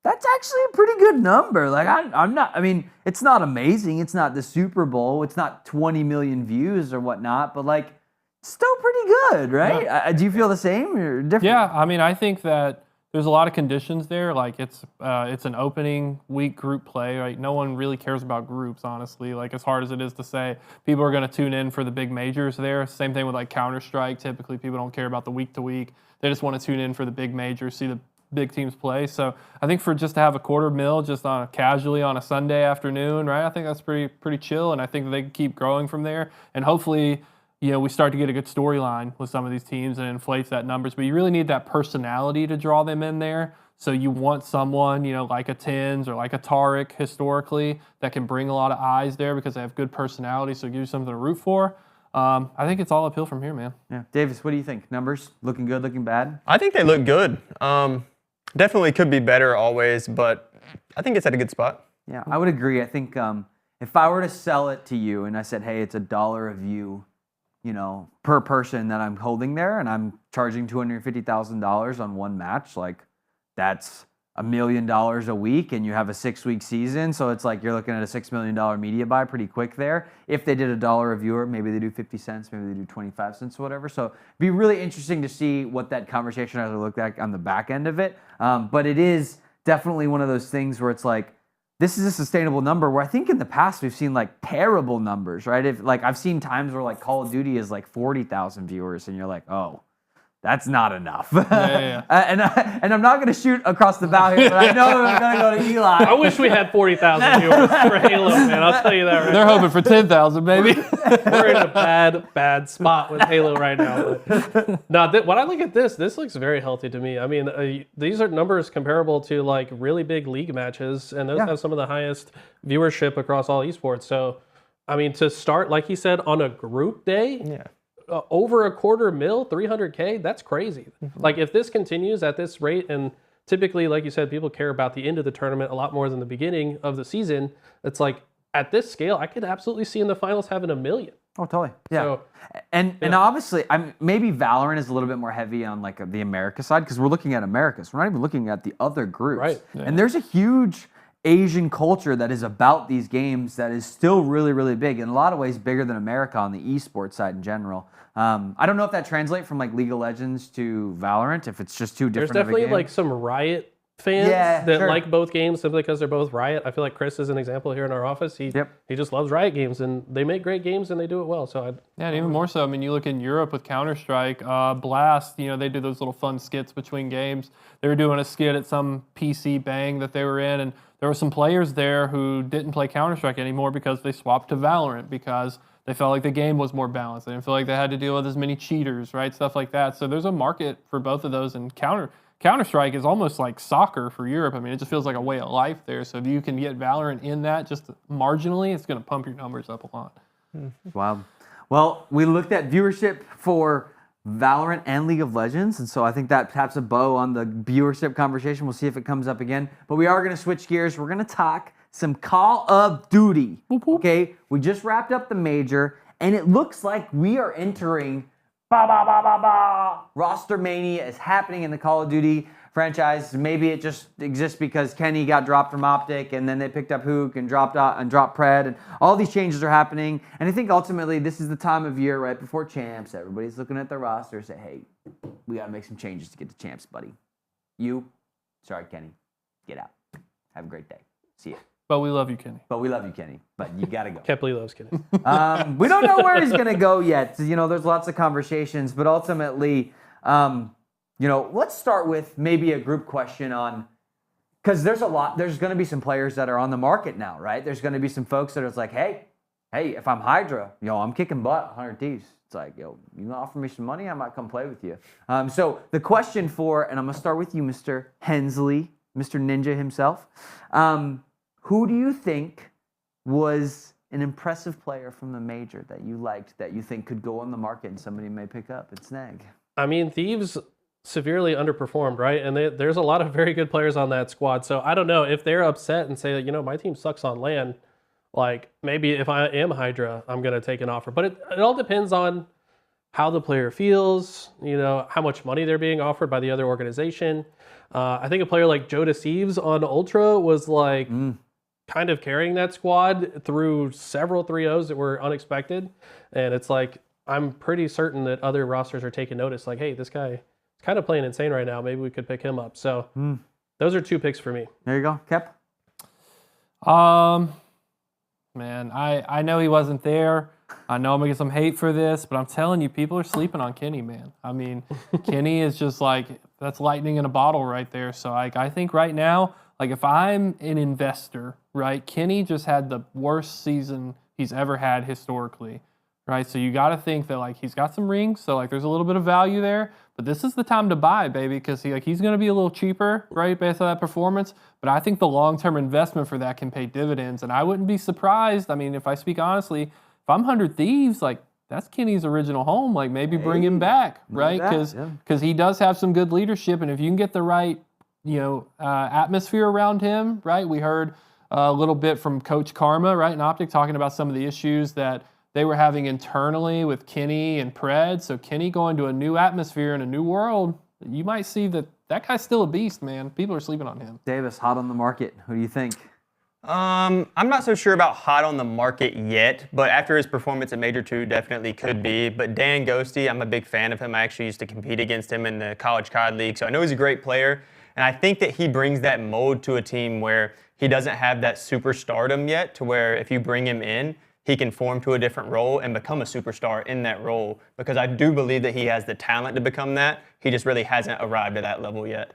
that's actually a pretty good number. Like I mean, it's not amazing. It's not the Super Bowl. It's not 20 million views or whatnot, but like, still pretty good, right? Yeah. Do you feel the same or different? Yeah, I mean, I think that there's a lot of conditions there. Like it's an opening week group play. Right? No one really cares about groups, honestly. Like as hard as it is to say, people are going to tune in for the big majors there. Same thing with like Counter-Strike. Typically, people don't care about the week to week. They just want to tune in for the big majors, see the big teams play. So I think for just to have a $250,000 just on casually on a Sunday afternoon, right? I think that's pretty chill, and I think that they can keep growing from there. And hopefully, we start to get a good storyline with some of these teams and inflates that numbers. But you really need that personality to draw them in there. So you want someone, like a TenZ or like a Tariq historically that can bring a lot of eyes there because they have good personality. So it gives you something to root for. I think it's all uphill from here, man. Yeah, Davis, what do you think? Numbers looking good, looking bad? I think they look good. Definitely could be better always, but I think it's at a good spot. Yeah, I would agree. I think if I were to sell it to you and I said, hey, it's $1 a view, per person that I'm holding there, and I'm charging $250,000 on one match, like that's $1 million a week, and you have a 6-week season, so it's like you're looking at a $6 million media buy pretty quick there. If they did $1 a viewer, maybe they do 50 cents, maybe they do 25 cents, or whatever. So it'd be really interesting to see what that conversation has to look like on the back end of it. But it is definitely one of those things where it's like, this is a sustainable number, where I think in the past we've seen like terrible numbers, right? If like I've seen times where like Call of Duty is like 40,000 viewers, and you're like, oh, that's not enough. Yeah. And I'm not going to shoot across the bow here, but I know I'm going to go to Eli. I wish we had 40,000 viewers for Halo, man. I'll tell you that right They're now. hoping for 10,000, baby. We're in a bad spot with Halo right now. Now, when I look at this looks very healthy to me. I mean, these are numbers comparable to like really big league matches, and those have some of the highest viewership across all esports. So, I mean, to start, like he said, on a group day, over $250,000, 300K, that's crazy. Like if this continues at this rate, and typically, like you said, people care about the end of the tournament a lot more than the beginning of the season. It's like at this scale, I could absolutely see in the finals having $1 million. Oh, totally. Yeah. So, and obviously, maybe Valorant is a little bit more heavy on like the America side, because we're looking at Americas. We're not even looking at the other groups. Right. Yeah. And there's a huge Asian culture that is about these games that is still really, really big. In a lot of ways, bigger than America on the esports side in general. I don't know if that translates from like League of Legends to Valorant, if it's just too different. there's definitely of a game. like some Riot fans that sure. like both games simply because they're both Riot. I feel like Chris is an example here in our office. He just loves Riot games, and they make great games and they do it well. So Yeah, and even more so. I mean, you look in Europe with Counter-Strike, Blast, they do those little fun skits between games. They were doing a skit at some PC bang that they were in, and there were some players there who didn't play Counter-Strike anymore because they swapped to Valorant because they felt like the game was more balanced. They didn't feel like they had to deal with as many cheaters, right? Stuff like that. So there's a market for both of those, and Counter-Strike is almost like soccer for Europe. I mean, it just feels like a way of life there. So if you can get Valorant in that just marginally, it's going to pump your numbers up a lot. Wow. Well, we looked at viewership for Valorant and League of Legends, and so I think that taps a bow on the viewership conversation. We'll see if it comes up again. But we are going to switch gears. We're going to talk some Call of Duty. Okay, we just wrapped up the major, and it looks like we are entering Rostermania is happening in the Call of Duty franchise. Maybe it just exists because Kenny got dropped from OpTic, and then they picked up Hook and dropped Pred, and all these changes are happening. And I think ultimately this is the time of year right before champs. Everybody's looking at their roster and say, hey, we got to make some changes to get to champs, buddy. Sorry, Kenny, get out. Have a great day. See ya. But we love you, Kenny. But you got to go. Kepley loves Kenny. We don't know where he's going to go yet. There's lots of conversations, but ultimately, let's start with maybe a group question on, because there's going to be some players that are on the market now, right? There's going to be some folks that are like, hey, if I'm Hydra, I'm kicking butt, 100 Thieves. It's like, you gonna offer me some money? I might come play with you. So the question and I'm going to start with you, Mr. Hensley. Mr. Ninja himself. Who do you think was an impressive player from the major that you liked, that you think could go on the market and somebody may pick up at Snag? I mean, Thieves severely underperformed, right? And there's a lot of very good players on that squad. So I don't know if they're upset and say, you know, my team sucks on LAN. Like, maybe if I am Hydra, I'm going to take an offer. But it all depends on how the player feels, you know, how much money they're being offered by the other organization. I think a player like Thieves on Ultra was like kind of carrying that squad through several 3-0s that were unexpected. And it's like, I'm pretty certain that other rosters are taking notice, like, hey, this guy is kind of playing insane right now. Maybe we could pick him up. So those are 2 picks for me. There you go. Kep? Man, I know he wasn't there. I know I'm going to get some hate for this, but I'm telling you, people are sleeping on Kenny, man. I mean, Kenny is just like, that's lightning in a bottle right there. So I think right now, like if I'm an investor, right, Kenny just had the worst season he's ever had historically, right? So you got to think that like he's got some rings, so like there's a little bit of value there. But this is the time to buy, baby, because he's going to be a little cheaper, right, based on that performance. But I think the long-term investment for that can pay dividends. And I wouldn't be surprised. I mean, if I speak honestly, if I'm 100 Thieves, like that's Kenny's original home. Like maybe bring him back, right? Because he does have some good leadership. And if you can get the right, atmosphere around him, right? We heard a little bit from Coach Karma, right, in OpTic, talking about some of the issues that they were having internally with Kenny and Pred. So Kenny going to a new atmosphere in a new world, you might see that guy's still a beast, man. People are sleeping on him. Davis, hot on the market. Who do you think? I'm not so sure about hot on the market yet, but after his performance at Major 2, definitely could be. But Dan Ghosty, I'm a big fan of him. I actually used to compete against him in the College COD League, so I know he's a great player. And I think that he brings that mold to a team where he doesn't have that superstardom yet, to where if you bring him in, he can form to a different role and become a superstar in that role, because I do believe that he has the talent to become that. He just really hasn't arrived at that level yet.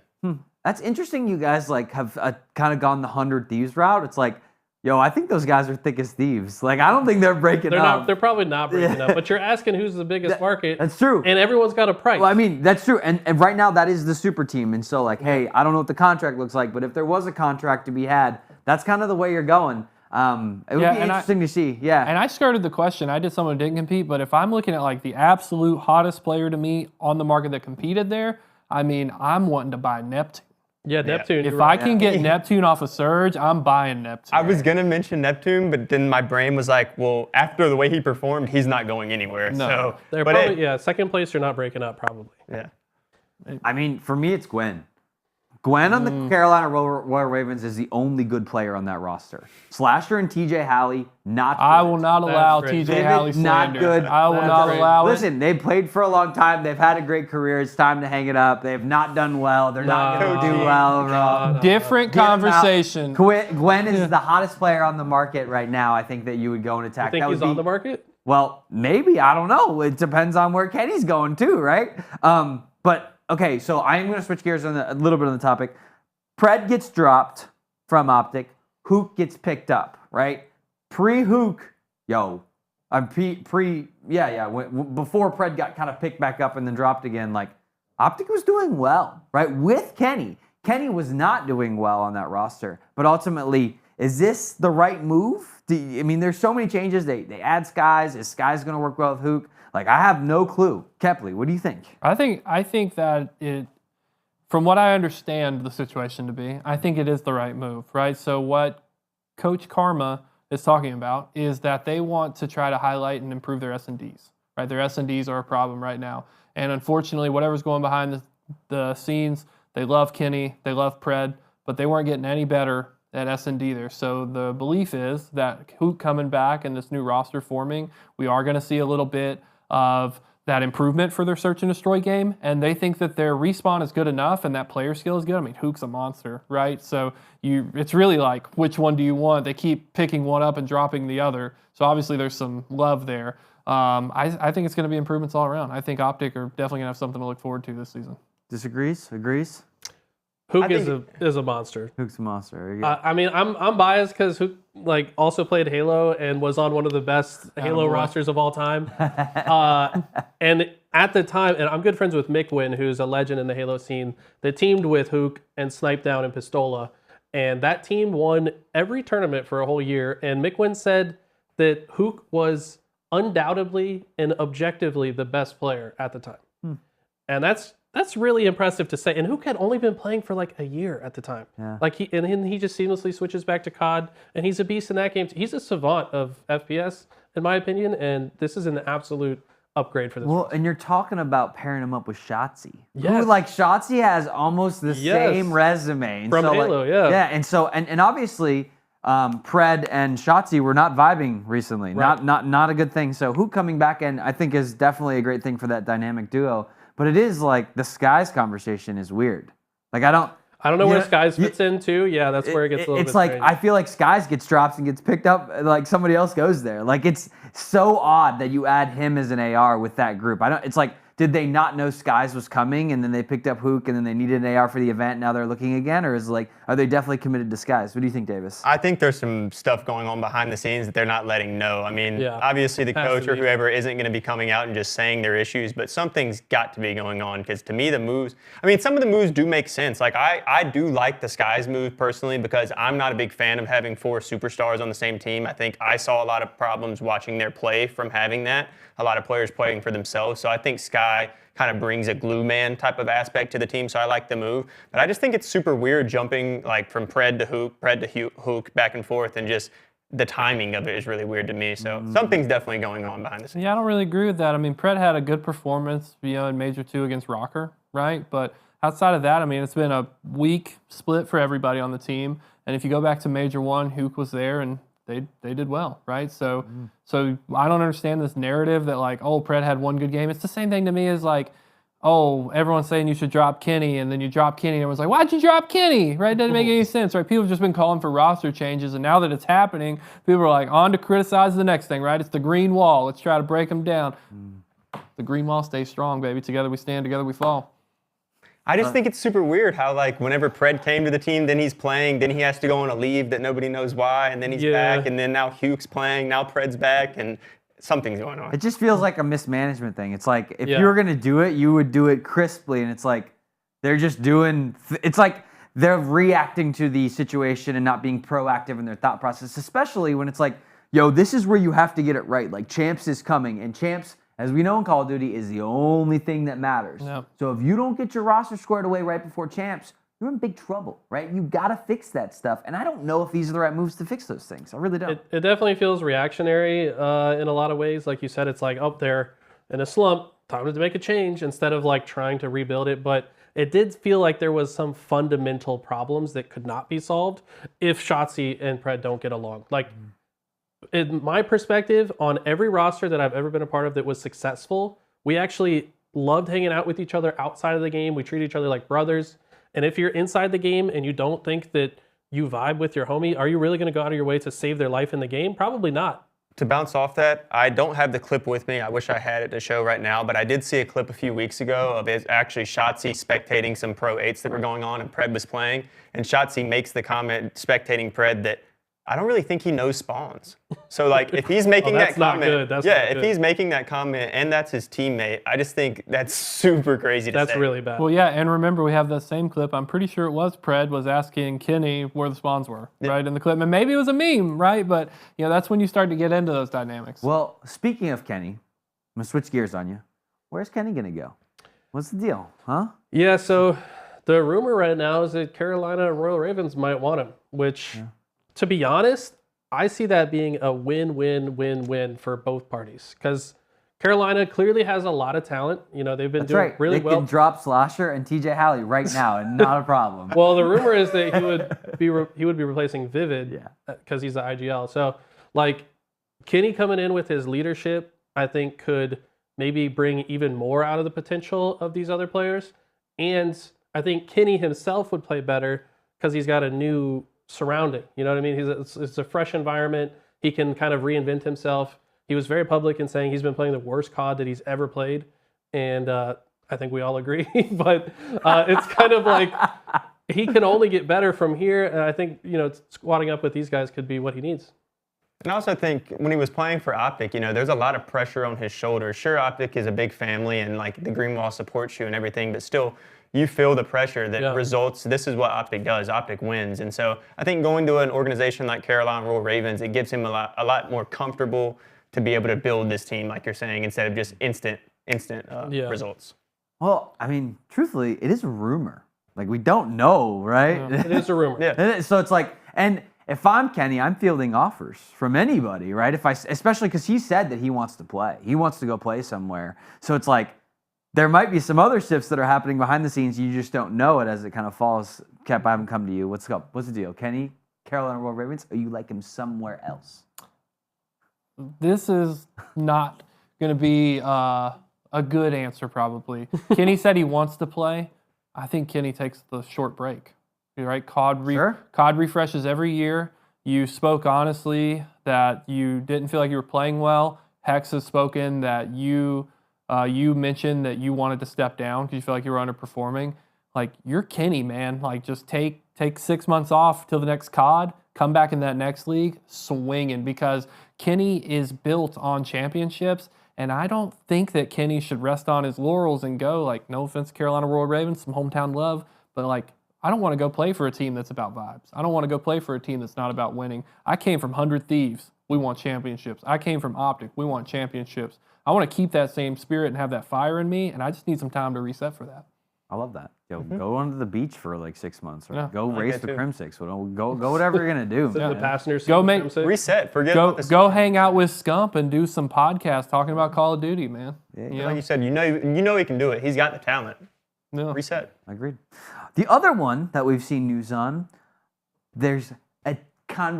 That's interesting. You guys like have kind of gone the 100 Thieves route. It's like, yo, I think those guys are thick as thieves. Like, I don't think they're breaking up. They're probably not breaking up, but you're asking who's the biggest market. That's true. And everyone's got a price. Well, I mean, that's true. And right now, that is the super team. And so, like, hey, I don't know what the contract looks like, but if there was a contract to be had, that's kind of the way you're going. It would be interesting to see. Yeah. And I skirted the question. I did someone who didn't compete, but if I'm looking at like the absolute hottest player to me on the market that competed there, I mean, I'm wanting to buy Neptune. Yeah, Neptune. If I can get Neptune off of Surge, I'm buying Neptune. I was going to mention Neptune, but then my brain was like, well, after the way he performed, he's not going anywhere. No. So, They're probably, second place, you're not breaking up, probably. Yeah. I mean, for me, it's Gwinn. Gwinn on the Carolina Royal Ravens is the only good player on that roster. SlasheR and TJ Halley, not good. I will not allow That's great. TJ Halley slander. Not good. I will not allow it. Listen, they played for a long time. They've had a great career. It's time to hang it up. They've not done well. They're not going to do well. No. Different conversation. Gwinn is the hottest player on the market right now. I think that you would go and attack. You think he's on the market? Well, maybe. I don't know. It depends on where Kenny's going too, right? But, okay, so I am going to switch gears on a little bit on the topic. Pred gets dropped from OpTic. Hook gets picked up, right? Pre-Hook, before Pred got kind of picked back up and then dropped again, like, OpTic was doing well, right? With Kenny. Kenny was not doing well on that roster. But ultimately, is this the right move? There's so many changes. They add Skyz. Is Skyz going to work well with Hook? Like, I have no clue. Kepley, what do you think? I think that it, from what I understand the situation to be, I think it is the right move, right? So what Coach Karma is talking about is that they want to try to highlight and improve their S&Ds, right? Their S&Ds are a problem right now. And unfortunately, whatever's going behind the scenes, they love Kenny, they love Pred, but they weren't getting any better at S&D there. So the belief is that Hook coming back and this new roster forming, we are going to see a little bit of that improvement for their search and destroy game, and they think that their respawn is good enough and that player skill is good. I mean, Hook's a monster, right? So it's really like, which one do you want? They keep picking one up and dropping the other. So obviously there's some love there. I think it's going to be improvements all around. I think OpTic are definitely going to have something to look forward to this season. Disagrees? Agrees? Hook is a monster. Hook's a monster. I mean, I'm biased because Hook like also played Halo and was on one of the best Halo rosters of all time. And at the time, and I'm good friends with Gwinn, who's a legend in the Halo scene, that teamed with Hook and Sniped Down and Pistola. And that team won every tournament for a whole year. And Gwinn said that Hook was undoubtedly and objectively the best player at the time. And that's really impressive to say. And Hook had only been playing for like a year at the time. Yeah. Like he just seamlessly switches back to COD, and he's a beast in that game. He's a savant of FPS, in my opinion, and this is an absolute upgrade for this. Well, and you're talking about pairing him up with Shotzzy. Yes. Who, like, Shotzzy has almost the same resume. And From so, Halo, like, yeah. Yeah, and so, and obviously, Pred and Shotzzy were not vibing recently. Right. Not a good thing. So Hook coming back in, I think, is definitely a great thing for that dynamic duo. But it is, like, the Skyz conversation is weird. Like, I don't know where Skyz fits in, too. Yeah, that's where it gets a little bit It's like, strange. I feel like Skyz gets drops and gets picked up, like somebody else goes there. Like, it's so odd that you add him as an AR with that group. It's like, did they not know Skyz was coming and then they picked up Hook and then they needed an AR for the event, now they're looking again? Or is it like, are they definitely committed to Skyz? What do you think, Davis? I think there's some stuff going on behind the scenes that they're not letting know. I mean, obviously the Has coach to or be. whoever isn't going to be coming out and just saying their issues, but something's got to be going on because to me the moves, I mean, some of the moves do make sense. Like I do like the Skyz move personally because I'm not a big fan of having 4 superstars on the same team. I think I saw a lot of problems watching their play from having that. A lot of players playing for themselves. So I think Sky kind of brings a glue man type of aspect to the team, so I like the move. But I just think it's super weird jumping like from Pred to Hook, back and forth, and just the timing of it is really weird to me. So something's definitely going on behind the scenes. Yeah, I don't really agree with that. I mean, Pred had a good performance, in Major 2 against Rocker, right? But outside of that, I mean, it's been a weak split for everybody on the team. And if you go back to Major 1, Hook was there and they did well, right? So I don't understand this narrative that like, oh, Pred had one good game. It's the same thing to me as like, oh, everyone's saying you should drop Kenny, and then you drop Kenny, and everyone's like, why'd you drop Kenny? Right? It doesn't make any sense, right? People have just been calling for roster changes, and now that it's happening, people are like, on to criticize the next thing, right? It's the green wall. Let's try to break them down. The green wall stays strong, baby. Together we stand, together we fall. I just think it's super weird how, like, whenever Pred came to the team, then he's playing, then he has to go on a leave that nobody knows why, and then he's back, and then now Hook's playing, now Pred's back, and something's going on. It just feels like a mismanagement thing. It's like, if you were going to do it, you would do it crisply, and it's like, they're just doing, it's like they're reacting to the situation and not being proactive in their thought process, especially when it's like, yo, this is where you have to get it right. Like, Champs is coming, and Champs, as we know in Call of Duty, is the only thing that matters. Yep. So if you don't get your roster squared away right before Champs, you're in big trouble, right? You got to fix that stuff. And I don't know if these are the right moves to fix those things. I really don't. It definitely feels reactionary in a lot of ways. Like you said, it's like, oh, they're in a slump, time to make a change instead of like trying to rebuild it. But it did feel like there was some fundamental problems that could not be solved if Shotzzy and Pred don't get along. Like, in my perspective, on every roster that I've ever been a part of that was successful, we actually loved hanging out with each other outside of the game. We treat each other like brothers. And if you're inside the game and you don't think that you vibe with your homie, are you really going to go out of your way to save their life in the game? Probably not. To bounce off that, I don't have the clip with me. I wish I had it to show right now, but I did see a clip a few weeks ago of it actually Shotzzy spectating some Pro 8s that were going on and Pred was playing. And Shotzzy makes the comment, spectating Pred, that I don't really think he knows spawns. So, like, if he's making that comment, if he's making that comment and that's his teammate, I just think that's super crazy to say. That's really bad. Well, yeah, and remember, we have the same clip. I'm pretty sure it was Pred was asking Kenny where the spawns were, right, in the clip. And maybe it was a meme, right? But, that's when you start to get into those dynamics. Well, speaking of Kenny, I'm going to switch gears on you. Where's Kenny going to go? What's the deal, huh? Yeah, so the rumor right now is that Carolina and Royal Ravens might want him, which... Yeah. To be honest, I see that being a win-win-win-win for both parties because Carolina clearly has a lot of talent. They've been doing really well. They can drop SlasheR and TJ Halley right now, and not a problem. Well, the rumor is that he would be replacing Vivid because he's the IGL. So, like, Kenny coming in with his leadership, I think could maybe bring even more out of the potential of these other players. And I think Kenny himself would play better because he's got a new surrounding. You know what I mean? It's a fresh environment. He can kind of reinvent himself. He was very public in saying he's been playing the worst COD that he's ever played. And I think we all agree. But it's kind of like he can only get better from here. And I think, squatting up with these guys could be what he needs. And I also think when he was playing for OpTic, there's a lot of pressure on his shoulders. Sure, OpTic is a big family and like the Green Wall supports you and everything, but still you feel the pressure that results. This is what OpTic does. OpTic wins. And so I think going to an organization like Carolina Royal Ravens, it gives him a lot more comfortable to be able to build this team, like you're saying, instead of just instant results. Well, I mean, truthfully, it is a rumor. Like, we don't know, right? Yeah, it is a rumor. Yeah. So it's like, and if I'm Kenny, I'm fielding offers from anybody, right? Especially because he said that he wants to play. He wants to go play somewhere. So it's like, there might be some other shifts that are happening behind the scenes. You just don't know it as it kind of falls. Kep, I haven't come to you. What's up? What's the deal? Kenny, Carolina Royal Ravens, or you like him somewhere else? This is not going to be a good answer, probably. Kenny said he wants to play. I think Kenny takes the short break. Right? COD refreshes every year. You spoke honestly that you didn't feel like you were playing well. Hex has spoken that you mentioned that you wanted to step down because you feel like you were underperforming. Like, you're Kenny, man. Like, just take 6 months off till the next COD, come back in that next league swinging, because Kenny is built on championships, and I don't think that Kenny should rest on his laurels and go, like, no offense, Carolina Royal Ravens, some hometown love, but like, I don't want to go play for a team that's about vibes. I don't want to go play for a team that's not about winning. I came from 100 Thieves. We want championships. I came from OpTic. We want championships. I want to keep that same spirit and have that fire in me, and I just need some time to reset for that. I love that. Yo, go onto the beach for like 6 months, or Yeah. go race the Crim Six. Go whatever you're gonna do. The passengers Go make- Reset. Forget about this. Go hang out with Scump and do some podcasts talking about Call of Duty, man. Like you said, you know he can do it. He's got the talent. Yeah. Reset. Agreed. The other one that we've seen news on, there's a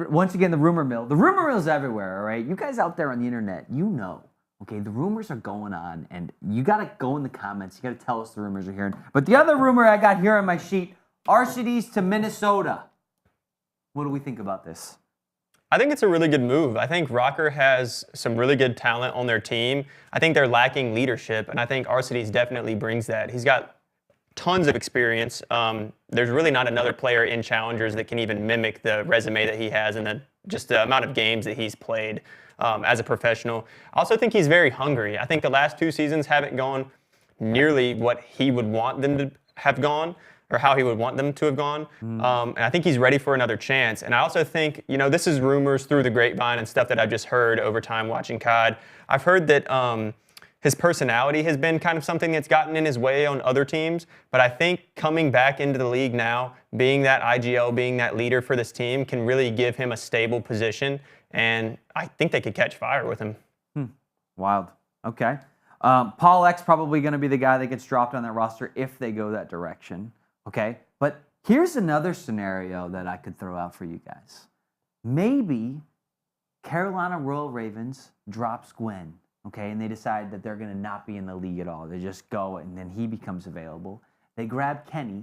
once again the rumor mill. The rumor mill's everywhere. All right, you guys out there on the internet, okay, the rumors are going on, and you gotta go in the comments. You gotta tell us the rumors you're hearing. But the other rumor I got here on my sheet: RCDs to Minnesota. What do we think about this? I think it's a really good move. I think Rocker has some really good talent on their team. I think they're lacking leadership, and I think RCDs definitely brings that. He's got tons of experience. There's really not another player in Challengers that can even mimic the resume that he has and just the amount of games that he's played as a professional. I also think he's very hungry. I think the last 2 seasons haven't gone nearly what he would want them to have gone, or how he would want them to have gone. And I think he's ready for another chance. And I also think, this is rumors through the grapevine and stuff that I've just heard over time watching COD. I've heard that his personality has been kind of something that's gotten in his way on other teams. But I think coming back into the league now, being that IGL, being that leader for this team, can really give him a stable position. And I think they could catch fire with him. Wild. Okay. Paul X probably going to be the guy that gets dropped on that roster if they go that direction. Okay. But here's another scenario that I could throw out for you guys. Maybe Carolina Royal Ravens drops Gwinn. Okay, and they decide that they're going to not be in the league at all. They just go, and then he becomes available. They grab Kenny,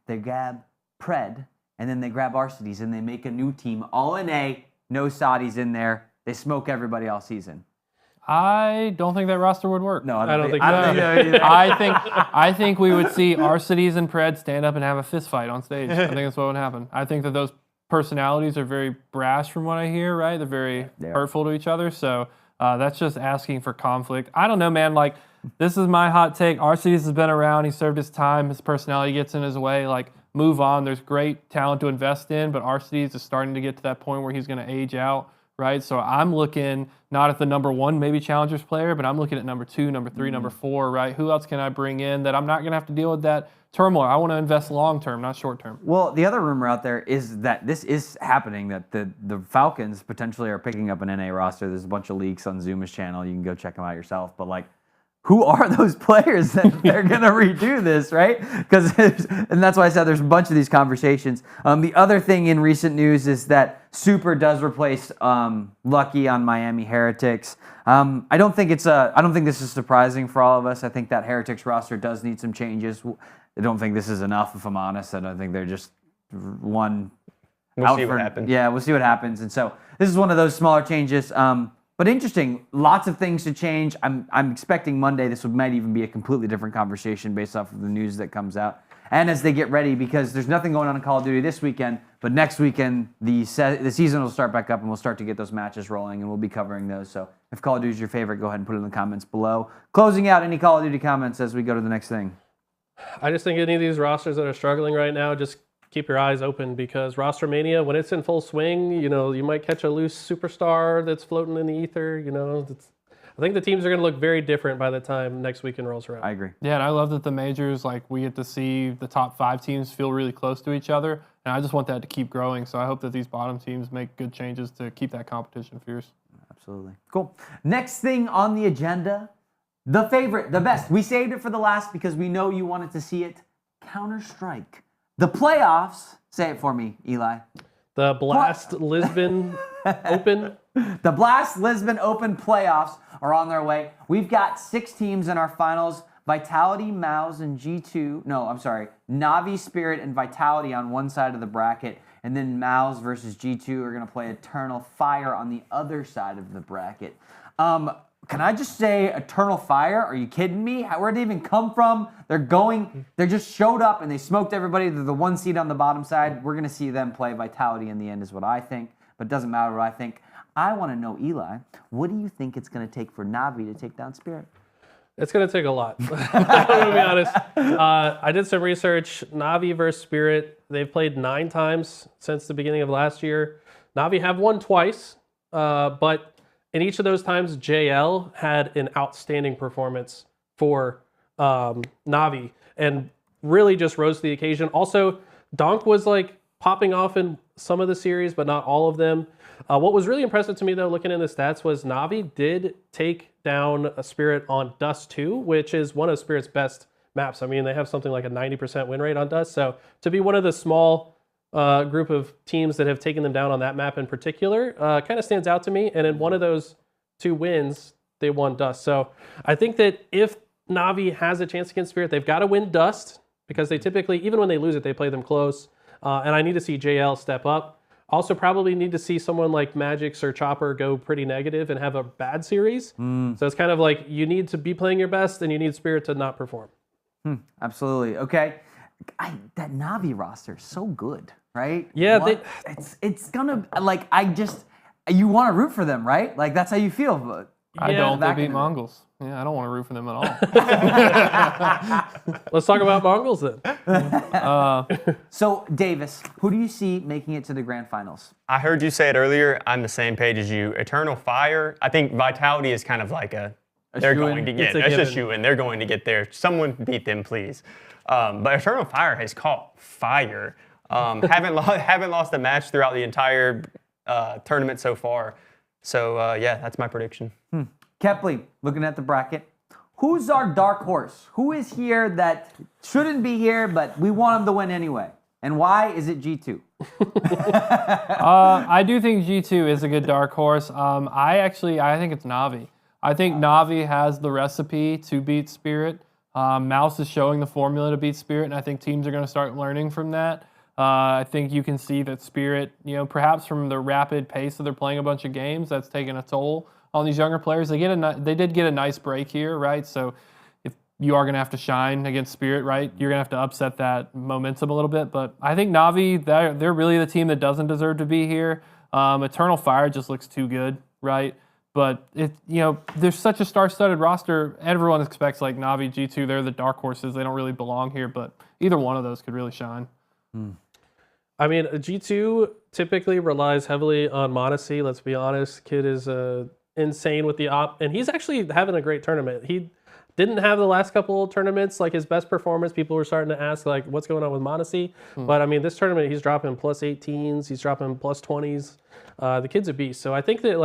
they grab Pred, and then they grab RCDs, and they make a new team, all in A, no Saudis in there. They smoke everybody all season. I don't think that roster would work. No, I don't think so. I think we would see RCDs and Pred stand up and have a fist fight on stage. I think that's what would happen. I think that those personalities are very brash from what I hear, right? They're very hurtful to each other, so that's just asking for conflict. I don't know, man. Like, this is my hot take. RCDs has been around. He served his time. His personality gets in his way. Like, move on. There's great talent to invest in, but RCDs is starting to get to that point where he's going to age out, right? So I'm looking not at the number 1, maybe Challengers player, but I'm looking at number 2, number 3, number 4, right? Who else can I bring in that I'm not going to have to deal with that turmoil? I want to invest long-term, not short-term. Well, the other rumor out there is that this is happening, that the Falcons potentially are picking up an NA roster. There's a bunch of leaks on Zuma's channel. You can go check them out yourself. But, like, who are those players that they're going to redo this, right? And that's why I said there's a bunch of these conversations. The other thing in recent news is that Super does replace Lucky on Miami Heretics. I don't think this is surprising for all of us. I think that Heretics roster does need some changes. I don't think this is enough, if I'm honest. I don't think they're just one. We'll see what happens. Yeah, we'll see what happens. And so this is one of those smaller changes. But interesting, lots of things to change. I'm expecting Monday this might even be a completely different conversation based off of the news that comes out. and as they get ready, because there's nothing going on in Call of Duty this weekend, but next weekend the season will start back up and we'll start to get those matches rolling and we'll be covering those. So if Call of Duty is your favorite, go ahead and put it in the comments below. Closing out any Call of Duty comments as we go to the next thing. I just think any of these rosters that are struggling right now, just keep your eyes open, because Rostermania, when it's in full swing, you might catch a loose superstar that's floating in the ether. I think the teams are going to look very different by the time next weekend rolls around. I agree. Yeah, and I love that the majors, we get to see the top 5 teams feel really close to each other, and I just want that to keep growing. So I hope that these bottom teams make good changes to keep that competition fierce. Absolutely. Cool. Next thing on the agenda, the favorite, the best. We saved it for the last because we know you wanted to see it. Counter-Strike. The playoffs. Say it for me, Eli. The Blast Lisbon Open. The Blast Lisbon Open playoffs are on their way. We've got 6 teams in our finals. Vitality, MOUZ, and G2. No, I'm sorry. NAVI, Spirit, and Vitality on one side of the bracket. And then MOUZ versus G2 are going to play Eternal Fire on the other side of the bracket. Can I just say Eternal Fire? Are you kidding me? Where'd they even come from? They just showed up and they smoked everybody. They're the 1 seed on the bottom side. We're going to see them play Vitality in the end is what I think. But it doesn't matter what I think. I want to know, Eli, what do you think it's going to take for NAVI to take down Spirit? It's going to take a lot. I'm going to be honest. I did some research. NAVI versus Spirit, they've played 9 times since the beginning of last year. NAVI have won twice, but in each of those times, JL had an outstanding performance for NAVI and really just rose to the occasion. Also, Donk was popping off in some of the series, but not all of them. What was really impressive to me, though, looking in the stats, was NAVI did take down a Spirit on Dust 2, which is one of Spirit's best maps. I mean, they have something like a 90% win rate on Dust. So to be one of the small group of teams that have taken them down on that map in particular kind of stands out to me. And in one of those 2 wins, they won Dust. So I think that if NAVI has a chance against Spirit, they've got to win Dust, because they typically, even when they lose it, they play them close. And I need to see JL step up. Also probably need to see someone like Magix or Chopper go pretty negative and have a bad series. So it's kind of like you need to be playing your best and you need Spirit to not perform. Absolutely. Okay. That NAVI roster is so good, right? Yeah. It's going to, you want to root for them, right? That's how you feel. But I don't. They beat Mongols. Yeah, I don't want to root for them at all. Let's talk about Mongols then. So, Davis, who do you see making it to the grand finals? I heard you say it earlier. I'm the same page as you. Eternal Fire. I think Vitality is kind of like they're going to get. It's a shoe-in. They're going to get there. Someone beat them, please. But Eternal Fire has caught fire. Haven't lost a match throughout the entire tournament so far. So yeah, that's my prediction. Kepley, looking at the bracket, who's our dark horse? Who is here that shouldn't be here, but we want him to win anyway? And why is it G2? I do think G2 is a good dark horse. I think it's NAVI. I think NAVI has the recipe to beat Spirit. MOUZ is showing the formula to beat Spirit, and I think teams are going to start learning from that. I think you can see that Spirit, perhaps from the rapid pace that they're playing a bunch of games, that's taken a toll on these younger players. They did get a nice break here, right? So if you are going to have to shine against Spirit, right, you're going to have to upset that momentum a little bit. But I think NAVI, they're really the team that doesn't deserve to be here. Eternal Fire just looks too good, right? But there's such a star-studded roster. Everyone expects NAVI, G2, they're the dark horses. They don't really belong here, but either one of those could really shine. I mean, G2 typically relies heavily on Monacy. Let's be honest. Kid is insane with the op, and he's actually having a great tournament. He didn't have the last couple of tournaments his best performance. People were starting to ask what's going on with Monacy. But I mean, this tournament he's dropping plus 18s, he's dropping plus 20s. The kid's a beast. So I think that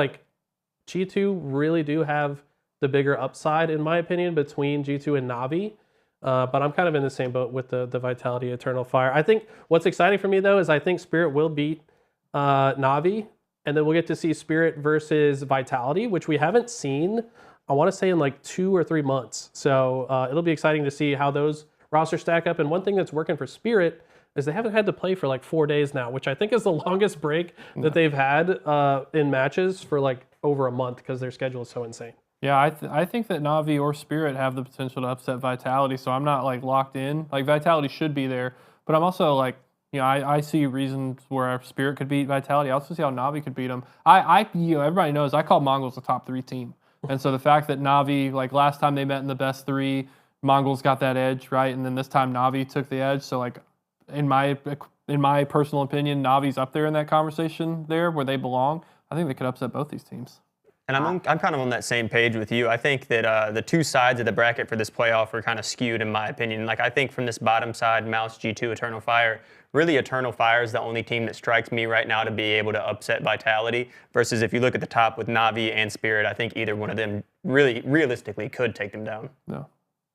G2 really do have the bigger upside, in my opinion, between G2 and NAVI. But I'm kind of in the same boat with the Vitality Eternal Fire. I think what's exciting for me, though, is I think Spirit will beat NAVI, and then we'll get to see Spirit versus Vitality, which we haven't seen, I want to say, in 2 or 3 months. So it'll be exciting to see how those rosters stack up. And one thing that's working for Spirit is they haven't had to play for 4 days now, which I think is the longest break that they've had in matches for over a month, because their schedule is so insane. Yeah, I think that Navi or Spirit have the potential to upset Vitality, so I'm not like locked in. Like Vitality should be there, but I'm also like, you know, I see reasons where Spirit could beat Vitality. I also see how Navi could beat them. You know, everybody knows I call Mongols the top 3 team, and so the fact that Navi, like last time they met in the best 3, Mongols got that edge, right, and then this time Navi took the edge. So like, in my personal opinion, Navi's up there in that conversation there where they belong. I think they could upset both these teams. And I'm kind of on that same page with you. I think that the 2 sides of the bracket for this playoff are kind of skewed in my opinion. Like I think from this bottom side, Mouse, G2, Eternal Fire, really Eternal Fire is the only team that strikes me right now to be able to upset Vitality. Versus if you look at the top with Navi and Spirit, I think either one of them really realistically could take them down. No.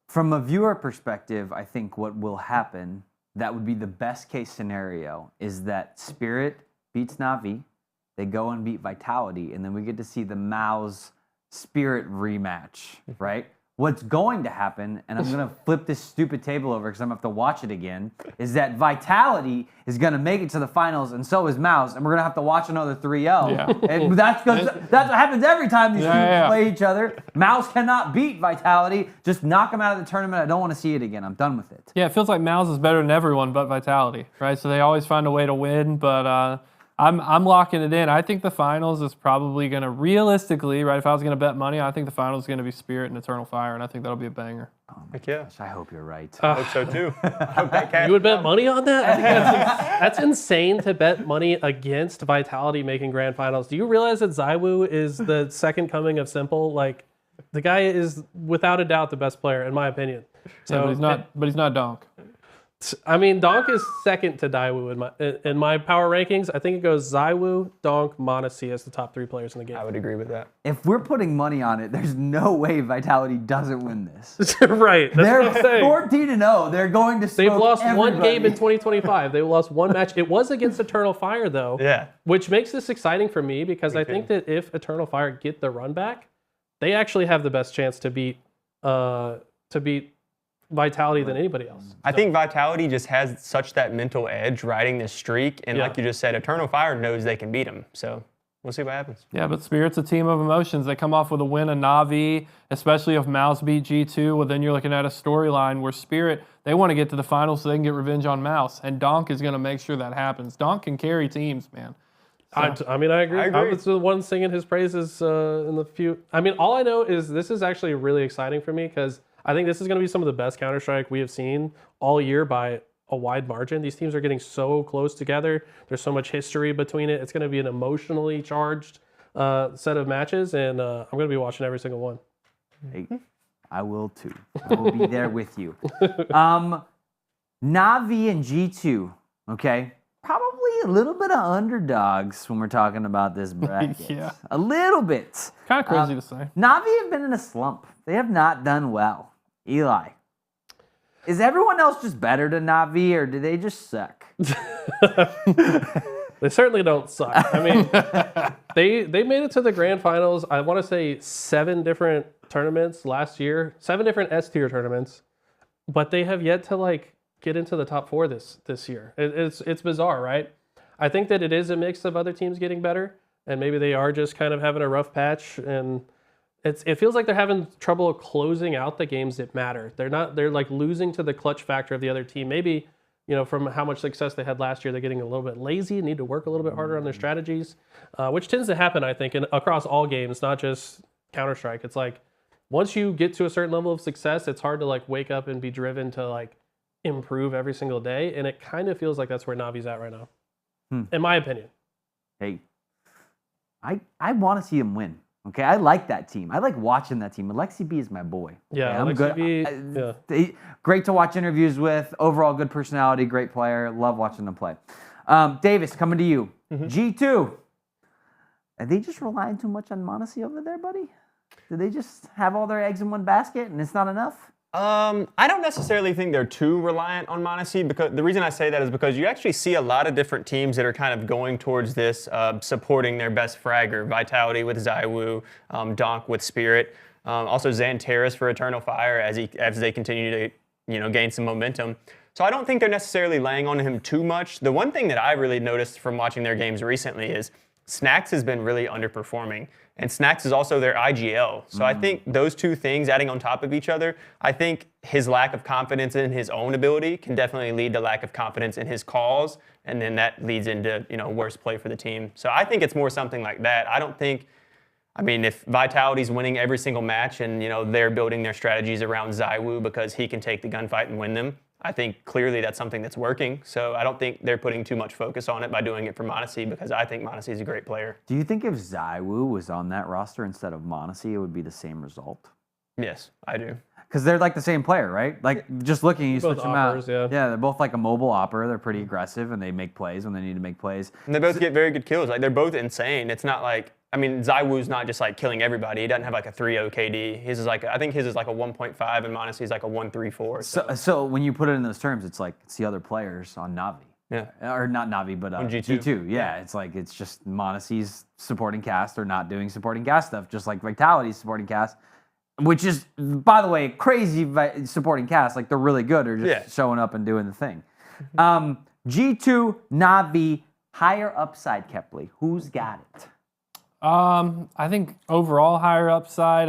From a viewer perspective, I think what will happen, that would be the best case scenario, is that Spirit beats Navi, they go and beat Vitality, and then we get to see the Mao's Spirit rematch, right? What's going to happen, and I'm going to flip this stupid table over because I'm going to have to watch it again, is that Vitality is going to make it to the finals, and so is Mao's, and we're going to have to watch another 3-0. Yeah. And that's what happens every time these teams play each other. Mao's cannot beat Vitality. Just knock them out of the tournament. I don't want to see it again. I'm done with it. Yeah, it feels like Mouse is better than everyone but Vitality, right? So they always find a way to win, but I'm locking it in. I think the finals is probably going to, realistically, right, if I was going to bet money, I think the finals is going to be Spirit and Eternal Fire, and I think that'll be a banger. Heck yeah. I hope you're right. I hope so too. Hope that You would bet money on that? I think that's insane to bet money against Vitality making grand finals. Do you realize that ZywOo is the second coming of Simple? Like, the guy is without a doubt the best player, in my opinion. So Yeah, but he's not Donk. I mean, Donk is second to Daewoo in my power rankings. I think it goes ZywOo, Donk, m0NESY as the top 3 players in the game. I would agree with that. If we're putting money on it, there's no way Vitality doesn't win this. Right. That's They're what I'm saying. 14-0. They're going to They've smoke lost one everybody. game in 2025. They lost one match. It was against Eternal Fire, though. Yeah. Which makes this exciting for me because I think that if Eternal Fire get the run back, they actually have the best chance to beat Vitality than anybody else. I think Vitality just has such that mental edge riding this streak, and like you just said, Eternal Fire knows they can beat them. So we'll see what happens. Yeah, but Spirit's a team of emotions. They come off with a win in Navi, especially if Mouse beat G2. Well, then you're looking at a storyline where Spirit, they want to get to the finals so they can get revenge on Mouse, and Donk is going to make sure that happens. Donk can carry teams, man. So, I mean, I agree. I agree. was the one singing his praises in the few. I mean, all I know is this is actually really exciting for me because I think this is going to be some of the best Counter-Strike we have seen all year by a wide margin. These teams are getting so close together. There's so much history between it. It's going to be an emotionally charged set of matches, and I'm going to be watching every single one. Hey, I will too. I will be there with you. Navi and G2, okay? Probably a little bit of underdogs when we're talking about this bracket. Yeah. A little bit. kind of crazy to say. Navi have been in a slump. They have not done well. Eli, is everyone else just better than Navi, or do they just suck? They certainly don't suck. I mean, they made it to the grand finals. I want to say 7 different tournaments last year, 7 different S tier tournaments, but they have yet to like get into the top 4 this year. It's bizarre, right? I think that it is a mix of other teams getting better, and maybe they are just kind of having a rough patch, and it feels like they're having trouble closing out the games that matter. They're like losing to the clutch factor of the other team. Maybe, you know, from how much success they had last year, they're getting a little bit lazy and need to work a little bit harder on their strategies, which tends to happen, I think, across all games, not just Counter-Strike. It's like once you get to a certain level of success, it's hard to like wake up and be driven to like improve every single day, and it kind of feels like that's where Navi's at right now, in my opinion. Hey, I want to see him win. Okay, I like that team. I like watching that team. Alexi B is my boy. Yeah, okay, I'm Alexi good. B, Great to watch interviews with. Overall, good personality, great player. Love watching them play. Davis, coming to you. G2. Are they just relying too much on m0NESY over there, buddy? Do they just have all their eggs in one basket and it's not enough? I don't necessarily think they're too reliant on m0NESY, because the reason I say that is because you actually see a lot of different teams that are kind of going towards this, supporting their best fragger. Vitality with ZywOo, Donk with Spirit, also Xantares for Eternal Fire as they continue to gain some momentum. So I don't think they're necessarily laying on him too much. The one thing that I really noticed from watching their games recently is Snacks has been really underperforming. And Snacks is also their IGL. So I think those two things adding on top of each other, I think his lack of confidence in his own ability can definitely lead to lack of confidence in his calls. And then that leads into, worse play for the team. So I think it's more something like that. I don't think, if Vitality's winning every single match and, they're building their strategies around ZywOo because he can take the gunfight and win them, I think clearly that's something that's working. So I don't think they're putting too much focus on it by doing it for m0NESY because I think m0NESY is a great player. Do you think if ZywOo was on that roster instead of m0NESY, it would be the same result? Yes, I do. Because they're like the same player, right? Like just looking, you Both switch them operas, out. yeah. They're both like a mobile opera. They're pretty aggressive and they make plays when they need to make plays. And they both get very good kills. Like they're both insane. It's not like ZywOo's not just like killing everybody. He doesn't have like a 3.0 KD. I think his is like a 1.5 and m0NESY's like a 1.34. So when you put it in those terms, it's like it's the other players on NAVI. Yeah. Or not NAVI, but on G2. G2. Yeah, it's just m0NESY's supporting cast or not doing supporting cast stuff, just like Vitality's supporting cast, which is, by the way, crazy supporting cast. Like they're really good or just showing up and doing the thing. G2, NAVI, higher upside, Kepley. Who's got it? I think overall higher upside.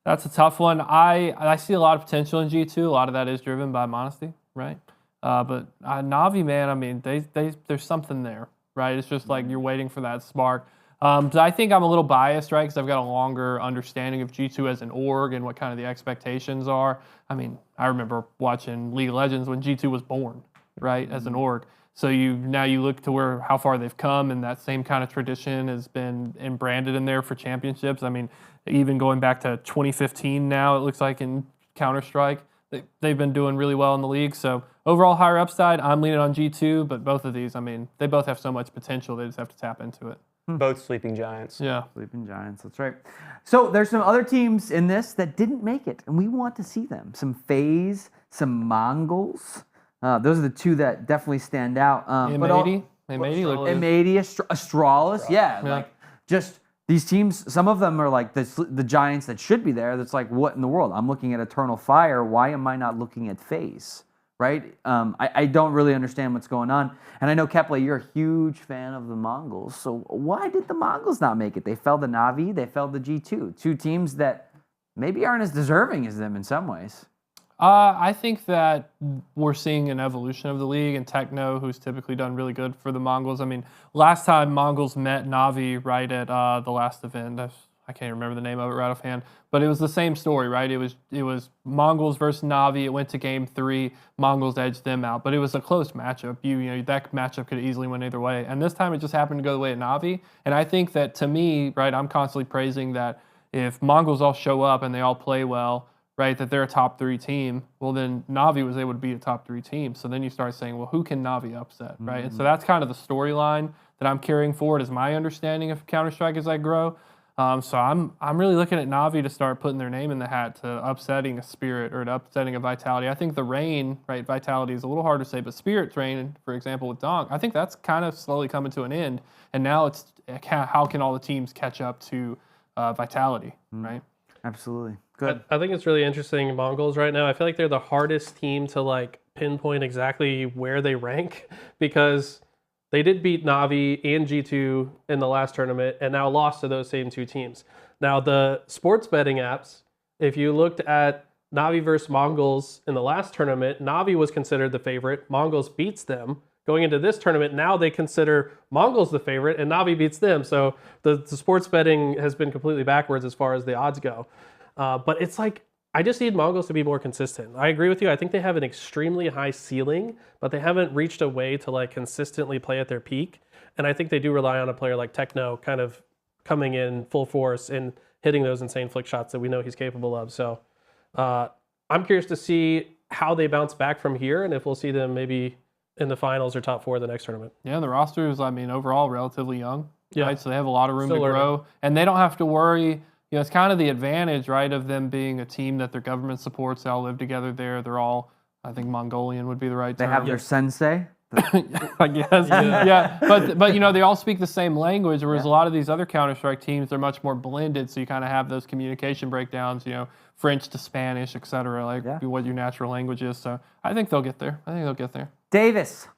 That's a tough one. I see a lot of potential in G2. A lot of that is driven by m0NESY, right? But NAVI, man, there's something there, right? It's just like you're waiting for that spark. So I think I'm a little biased, right? Because I've got a longer understanding of G2 as an org and what kind of the expectations are. I remember watching League of Legends when G2 was born, right, as an org. So now you look to how far they've come, and that same kind of tradition has been branded in there for championships. Even going back to 2015 now, it looks like in Counter-Strike, they've been doing really well in the league. So overall higher upside, I'm leaning on G2, but both of these, they both have so much potential, they just have to tap into it. Both sleeping giants. Yeah. Sleeping giants, that's right. So there's some other teams in this that didn't make it, and we want to see them. Some FaZe, some Mongols. Those are the two that definitely stand out. M80, Astralis, yeah. Like just these teams, some of them are like the giants that should be there. That's like, what in the world? I'm looking at Eternal Fire. Why am I not looking at FaZe? Right? I don't really understand what's going on. And I know, Kepley, you're a huge fan of the Mongols. So why did the Mongols not make it? They fell to NAVI, they fell to G2. Two teams that maybe aren't as deserving as them in some ways. I think that we're seeing an evolution of the league, and Techno, who's typically done really good for the Mongols. Last time Mongols met NAVI right at the last event, I can't remember the name of it right offhand, but it was the same story, right? It was Mongols versus NAVI. It went to game 3. Mongols edged them out, but it was a close matchup. That matchup could easily win either way. And this time it just happened to go the way of NAVI. And I think that, to me, right, I'm constantly praising that if Mongols all show up and they all play well, right, that they're a top 3 team, well, then NAVI was able to be a top 3 team. So then you start saying, well, who can NAVI upset, right? And so that's kind of the storyline that I'm carrying forward as my understanding of Counter-Strike as I grow. So I'm really looking at NAVI to start putting their name in the hat to upsetting a Spirit or to upsetting a Vitality. I think the Reign, right, Vitality is a little hard to say, but Spirit's Reign, for example, with Donk, I think that's kind of slowly coming to an end. And now it's how can all the teams catch up to Vitality, right? Absolutely. Good. I think it's really interesting, Mongols right now. I feel like they're the hardest team to pinpoint exactly where they rank because they did beat NAVI and G2 in the last tournament and now lost to those same two teams. Now, the sports betting apps, if you looked at NAVI versus Mongols in the last tournament, NAVI was considered the favorite. Mongols beats them. Going into this tournament, now they consider Mongols the favorite and NAVI beats them. So the sports betting has been completely backwards as far as the odds go. But it's like, I just need Mongols to be more consistent. I agree with you. I think they have an extremely high ceiling, but they haven't reached a way to consistently play at their peak. And I think they do rely on a player like Techno kind of coming in full force and hitting those insane flick shots that we know he's capable of. So I'm curious to see how they bounce back from here and if we'll see them maybe in the finals or top 4 of the next tournament. Yeah, the roster is, overall relatively young. Yeah. Right? So they have a lot of room Still to grow. learning. And they don't have to worry. It's kind of the advantage, right, of them being a team that their government supports. They all live together there. They're all, I think Mongolian would be the right They term. have their sensei. I guess. Yeah. But they all speak the same language, whereas a lot of these other Counter-Strike teams, they're much more blended, so you kind of have those communication breakdowns, French to Spanish, et cetera, what your natural language is. So I think they'll get there. Davis,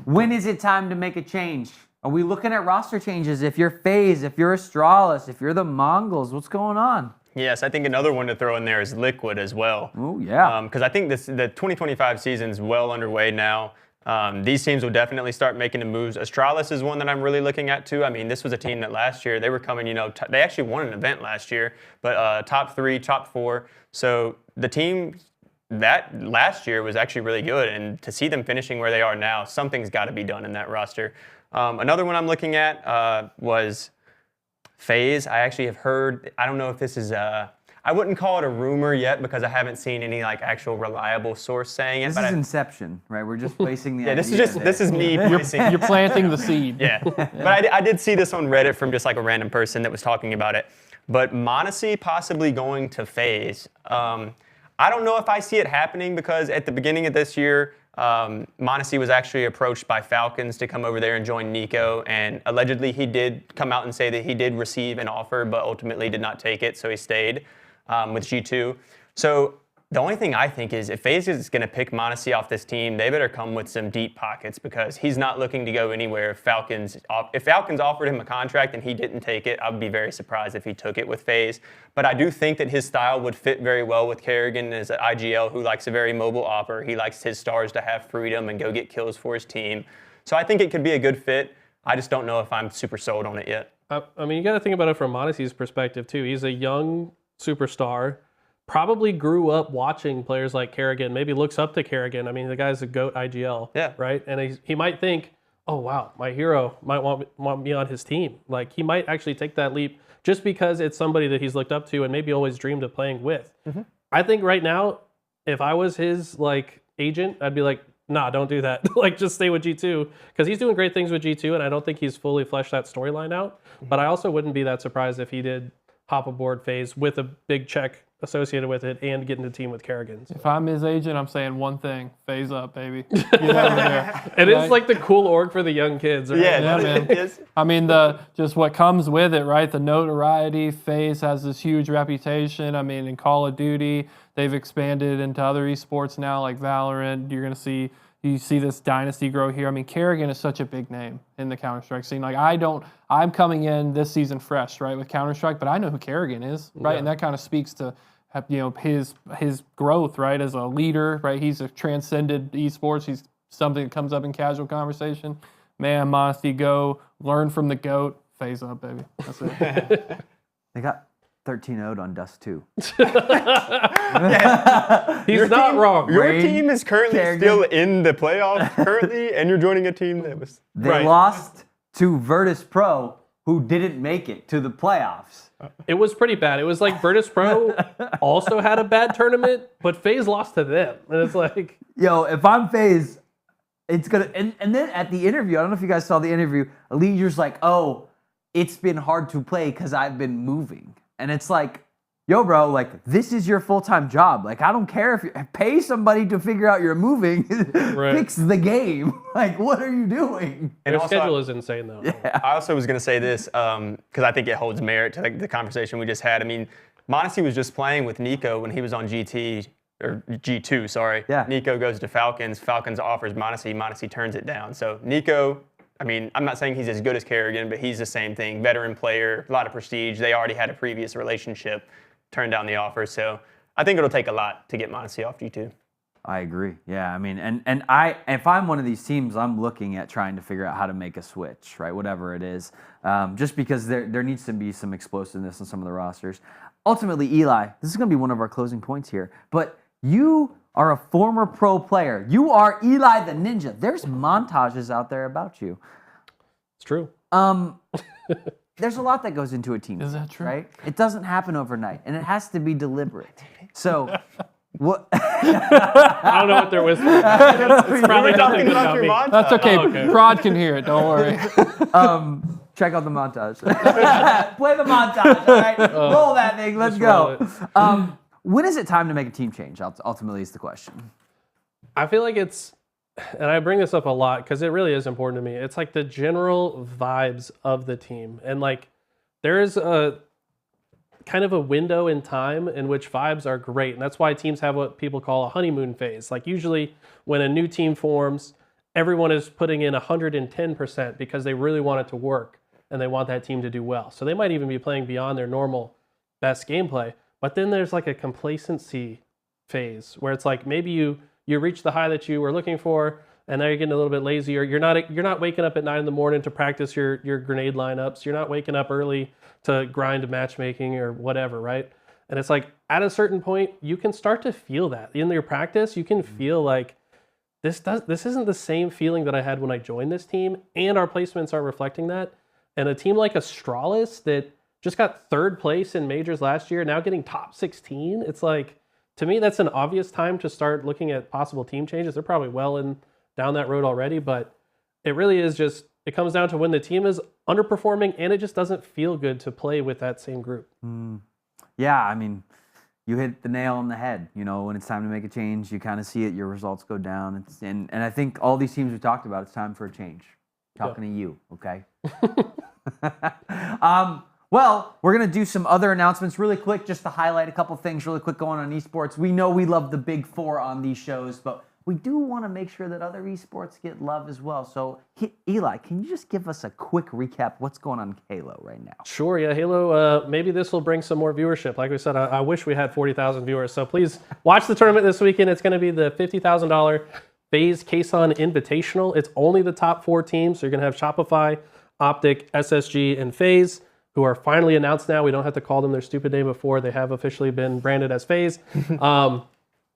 when is it time to make a change? Are we looking at roster changes? If you're FaZe, if you're Astralis, if you're the Mongols, what's going on? Yes, I think another one to throw in there is Liquid as well. Oh, yeah. Because I think the 2025 season is well underway now. These teams will definitely start making the moves. Astralis is one that I'm really looking at too. I mean, this was a team that last year, they were coming, they actually won an event last year, but top 3, top 4. So the team that last year was actually really good, and to see them finishing where they are now, something's got to be done in that roster. Another one I'm looking at was FaZe. I actually have heard, I don't know if this is, I wouldn't call it a rumor yet because I haven't seen any like actual reliable source saying it. This is Inception, right? We're just placing the yeah, idea this is me placing. You're planting the seed. Yeah, but I did see this on Reddit from just like a random person that was talking about it. But m0NESY possibly going to FaZe. I don't know if I see it happening because at the beginning of this year, m0NESY was actually approached by Falcons to come over there and join Nico, and allegedly he did come out and say that he did receive an offer, but ultimately did not take it, so he stayed with G2. So the only thing I think is if FaZe is going to pick m0NESY off this team, they better come with some deep pockets because he's not looking to go anywhere. If Falcons offered him a contract and he didn't take it, I would be very surprised if he took it with FaZe. But I do think that his style would fit very well with Kerrigan as an IGL who likes a very mobile opper. He likes his stars to have freedom and go get kills for his team. So I think it could be a good fit. I just don't know if I'm super sold on it yet. I mean, you got to think about it from m0NESY's perspective too. He's a young superstar. Probably grew up watching players like Kerrigan, maybe looks up to Kerrigan. I mean, the guy's a GOAT IGL, yeah, right? And he might think, oh, wow, my hero might want me on his team. Like, he might actually take that leap just because it's somebody that he's looked up to and maybe always dreamed of playing with. Mm-hmm. I think right now, if I was his, like, agent, I'd be like, nah, don't do that. Like, just stay with G2 because he's doing great things with G2, and I don't think he's fully fleshed that storyline out. Mm-hmm. But I also wouldn't be that surprised if he did hop aboard FaZe with a big check associated with it and get into the team with Kerrigan. So. If I'm his agent, I'm saying one thing: FaZe up, baby. Get over there. It is like the cool org for the young kids, right? Yeah, man. I mean, just what comes with it, right? The notoriety. FaZe has this huge reputation. I mean, in Call of Duty, they've expanded into other esports now, like Valorant. You're gonna see. You see this dynasty grow here. I mean, Kerrigan is such a big name in the Counter-Strike scene. Like, I'm coming in this season fresh, right, with Counter-Strike, but I know who Kerrigan is, right? Yeah. And that kind of speaks to, his growth, right, as a leader, right? He's transcended esports. He's something that comes up in casual conversation. Man, m0NESY, go learn from the GOAT. FaZe up, baby. That's it. They got 13-0'd on Dust 2. Yeah. He's not wrong. Your team is currently still in the playoffs currently, and you're joining a team that was... They lost to Virtus Pro, who didn't make it to the playoffs. It was pretty bad. It was like Virtus Pro also had a bad tournament, but FaZe lost to them. And it's like... Yo, if I'm FaZe, it's going to... And then at the interview, I don't know if you guys saw the interview, Allegiant's like, oh, it's been hard to play because I've been moving. And it's like, yo, bro, like, this is your full-time job. Like, I don't care if you pay somebody to figure out you're moving. Right. Fix the game. Like, what are you doing? And their schedule is insane, though. Yeah. I also was going to say this, because I think it holds merit to the conversation we just had. I mean, m0NESY was just playing with Nico when he was on G2, sorry. Yeah. Nico goes to Falcons. Falcons offers m0NESY. m0NESY turns it down. So Nico... I mean, I'm not saying he's as good as Kerrigan, but he's the same thing. Veteran player, a lot of prestige. They already had a previous relationship, turned down the offer. So I think it'll take a lot to get m0NESY off G2. I agree. Yeah, I mean, and if I'm one of these teams, I'm looking at trying to figure out how to make a switch, right? Whatever it is, just because there needs to be some explosiveness in some of the rosters. Ultimately, Eli, this is going to be one of our closing points here, but you are a former pro player. You are Eli the Ninja. There's montages out there about you. It's true. There's a lot that goes into a team. Is that true? Right? It doesn't happen overnight, and it has to be deliberate. So, what? I don't know what they're whispering. It's probably nothing about me. That's okay. Oh, okay. Prod can hear it. Don't worry. Check out the montage. Play the montage. All right, roll that thing. Let's go. When is it time to make a team change? Ultimately, is the question. I feel like it's, and I bring this up a lot because it really is important to me. It's like the general vibes of the team. And like, there is a kind of a window in time in which vibes are great. And that's why teams have what people call a honeymoon phase. Like usually when a new team forms, everyone is putting in 110% because they really want it to work and they want that team to do well. So they might even be playing beyond their normal best gameplay. But then there's like a complacency phase where it's like maybe you reach the high that you were looking for, and now you're getting a little bit lazier. You're not waking up at 9 in the morning to practice your grenade lineups. You're not waking up early to grind matchmaking or whatever, right? And it's like at a certain point, you can start to feel that in your practice. You can feel like this isn't the same feeling that I had when I joined this team, and our placements are reflecting that. And a team like Astralis that just got 3rd place in majors last year, now getting top 16, it's like, to me, that's an obvious time to start looking at possible team changes. They're probably down that road already, but it really is just, it comes down to when the team is underperforming and it just doesn't feel good to play with that same group. Yeah, I mean, you hit the nail on the head. You know, when it's time to make a change, you kind of see it, your results go down. And I think all these teams we talked about, it's time for a change. Talking to you, okay? Well, we're going to do some other announcements really quick, just to highlight a couple things really quick going on esports. We know we love the big 4 on these shows, but we do want to make sure that other esports get love as well. So, Eli, can you just give us a quick recap what's going on in Halo right now? Sure, yeah, Halo, maybe this will bring some more viewership. Like we said, I wish we had 40,000 viewers. So please watch the tournament this weekend. It's going to be the $50,000 FaZe Kason Invitational. It's only the top 4 teams. So you're going to have Shopify, OpTic, SSG, and FaZe, who are finally announced now. We don't have to call them their stupid name before. They have officially been branded as FaZe.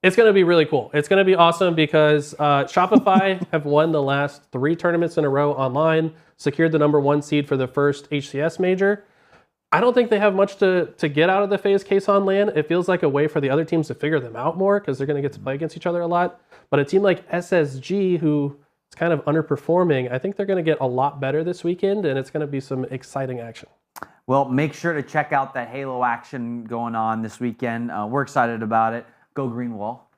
It's going to be really cool. It's going to be awesome because Shopify have won the last 3 tournaments in a row online, secured the #1 seed for the first HCS major. I don't think they have much to get out of the FaZe Kason LAN. It feels like a way for the other teams to figure them out more because they're going to get to play against each other a lot. But a team like SSG, who is kind of underperforming, I think they're going to get a lot better this weekend, and it's going to be some exciting action. Well, make sure to check out that Halo action going on this weekend. We're excited about it. Go Green Wall.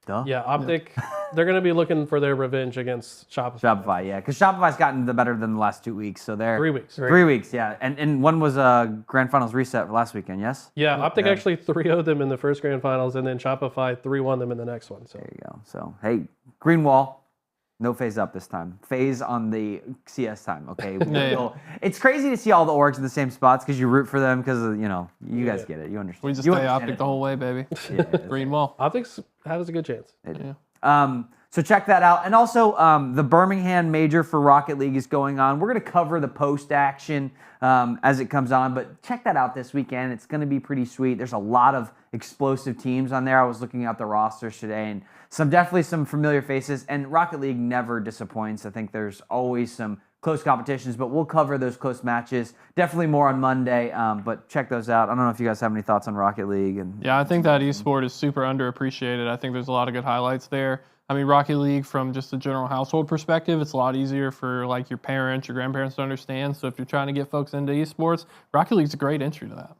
Duh. Yeah, OpTic, they're going to be looking for their revenge against Shopify. Shopify, yeah, because Shopify's gotten the better than the last 2 weeks, so they're 3 weeks. 3 weeks, yeah, and one was a grand finals reset for last weekend, yes. Yeah, OpTic actually 3-0'd them in the first grand finals, and then Shopify 3-1 them in the next one. So there you go. So hey, Green Wall. No FaZe up this time. FaZe on the CS time, okay? It's crazy to see all the orgs in the same spots because you root for them because, you guys get it. You understand. We just you stay OpTic the whole way, baby. Yeah, Green Wall. OpTic has a good chance. So check that out. And also, the Birmingham Major for Rocket League is going on. We're going to cover the post-action as it comes on, but check that out this weekend. It's going to be pretty sweet. There's a lot of explosive teams on there. I was looking at the rosters today, and definitely some familiar faces. And Rocket League never disappoints. I think there's always some close competitions, but we'll cover those close matches. Definitely more on Monday, but check those out. I don't know if you guys have any thoughts on Rocket League. Yeah, I think that esport is super underappreciated. I think there's a lot of good highlights there. I mean, Rocket League, from just a general household perspective, it's a lot easier for like your parents, your grandparents to understand. So if you're trying to get folks into esports, Rocket League's a great entry to that.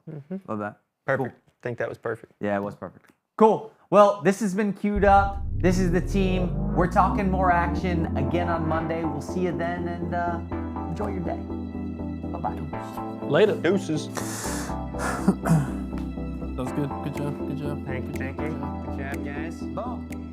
Love that. Perfect. Cool. I think that was perfect. Yeah, it was perfect. Cool. Well, this has been queued up. This is the team. We're talking more action again on Monday. We'll see you then, and enjoy your day. Bye-bye. Later. Deuces. That was good. Good job. Good job. Thank you. Good job, guys. Boom.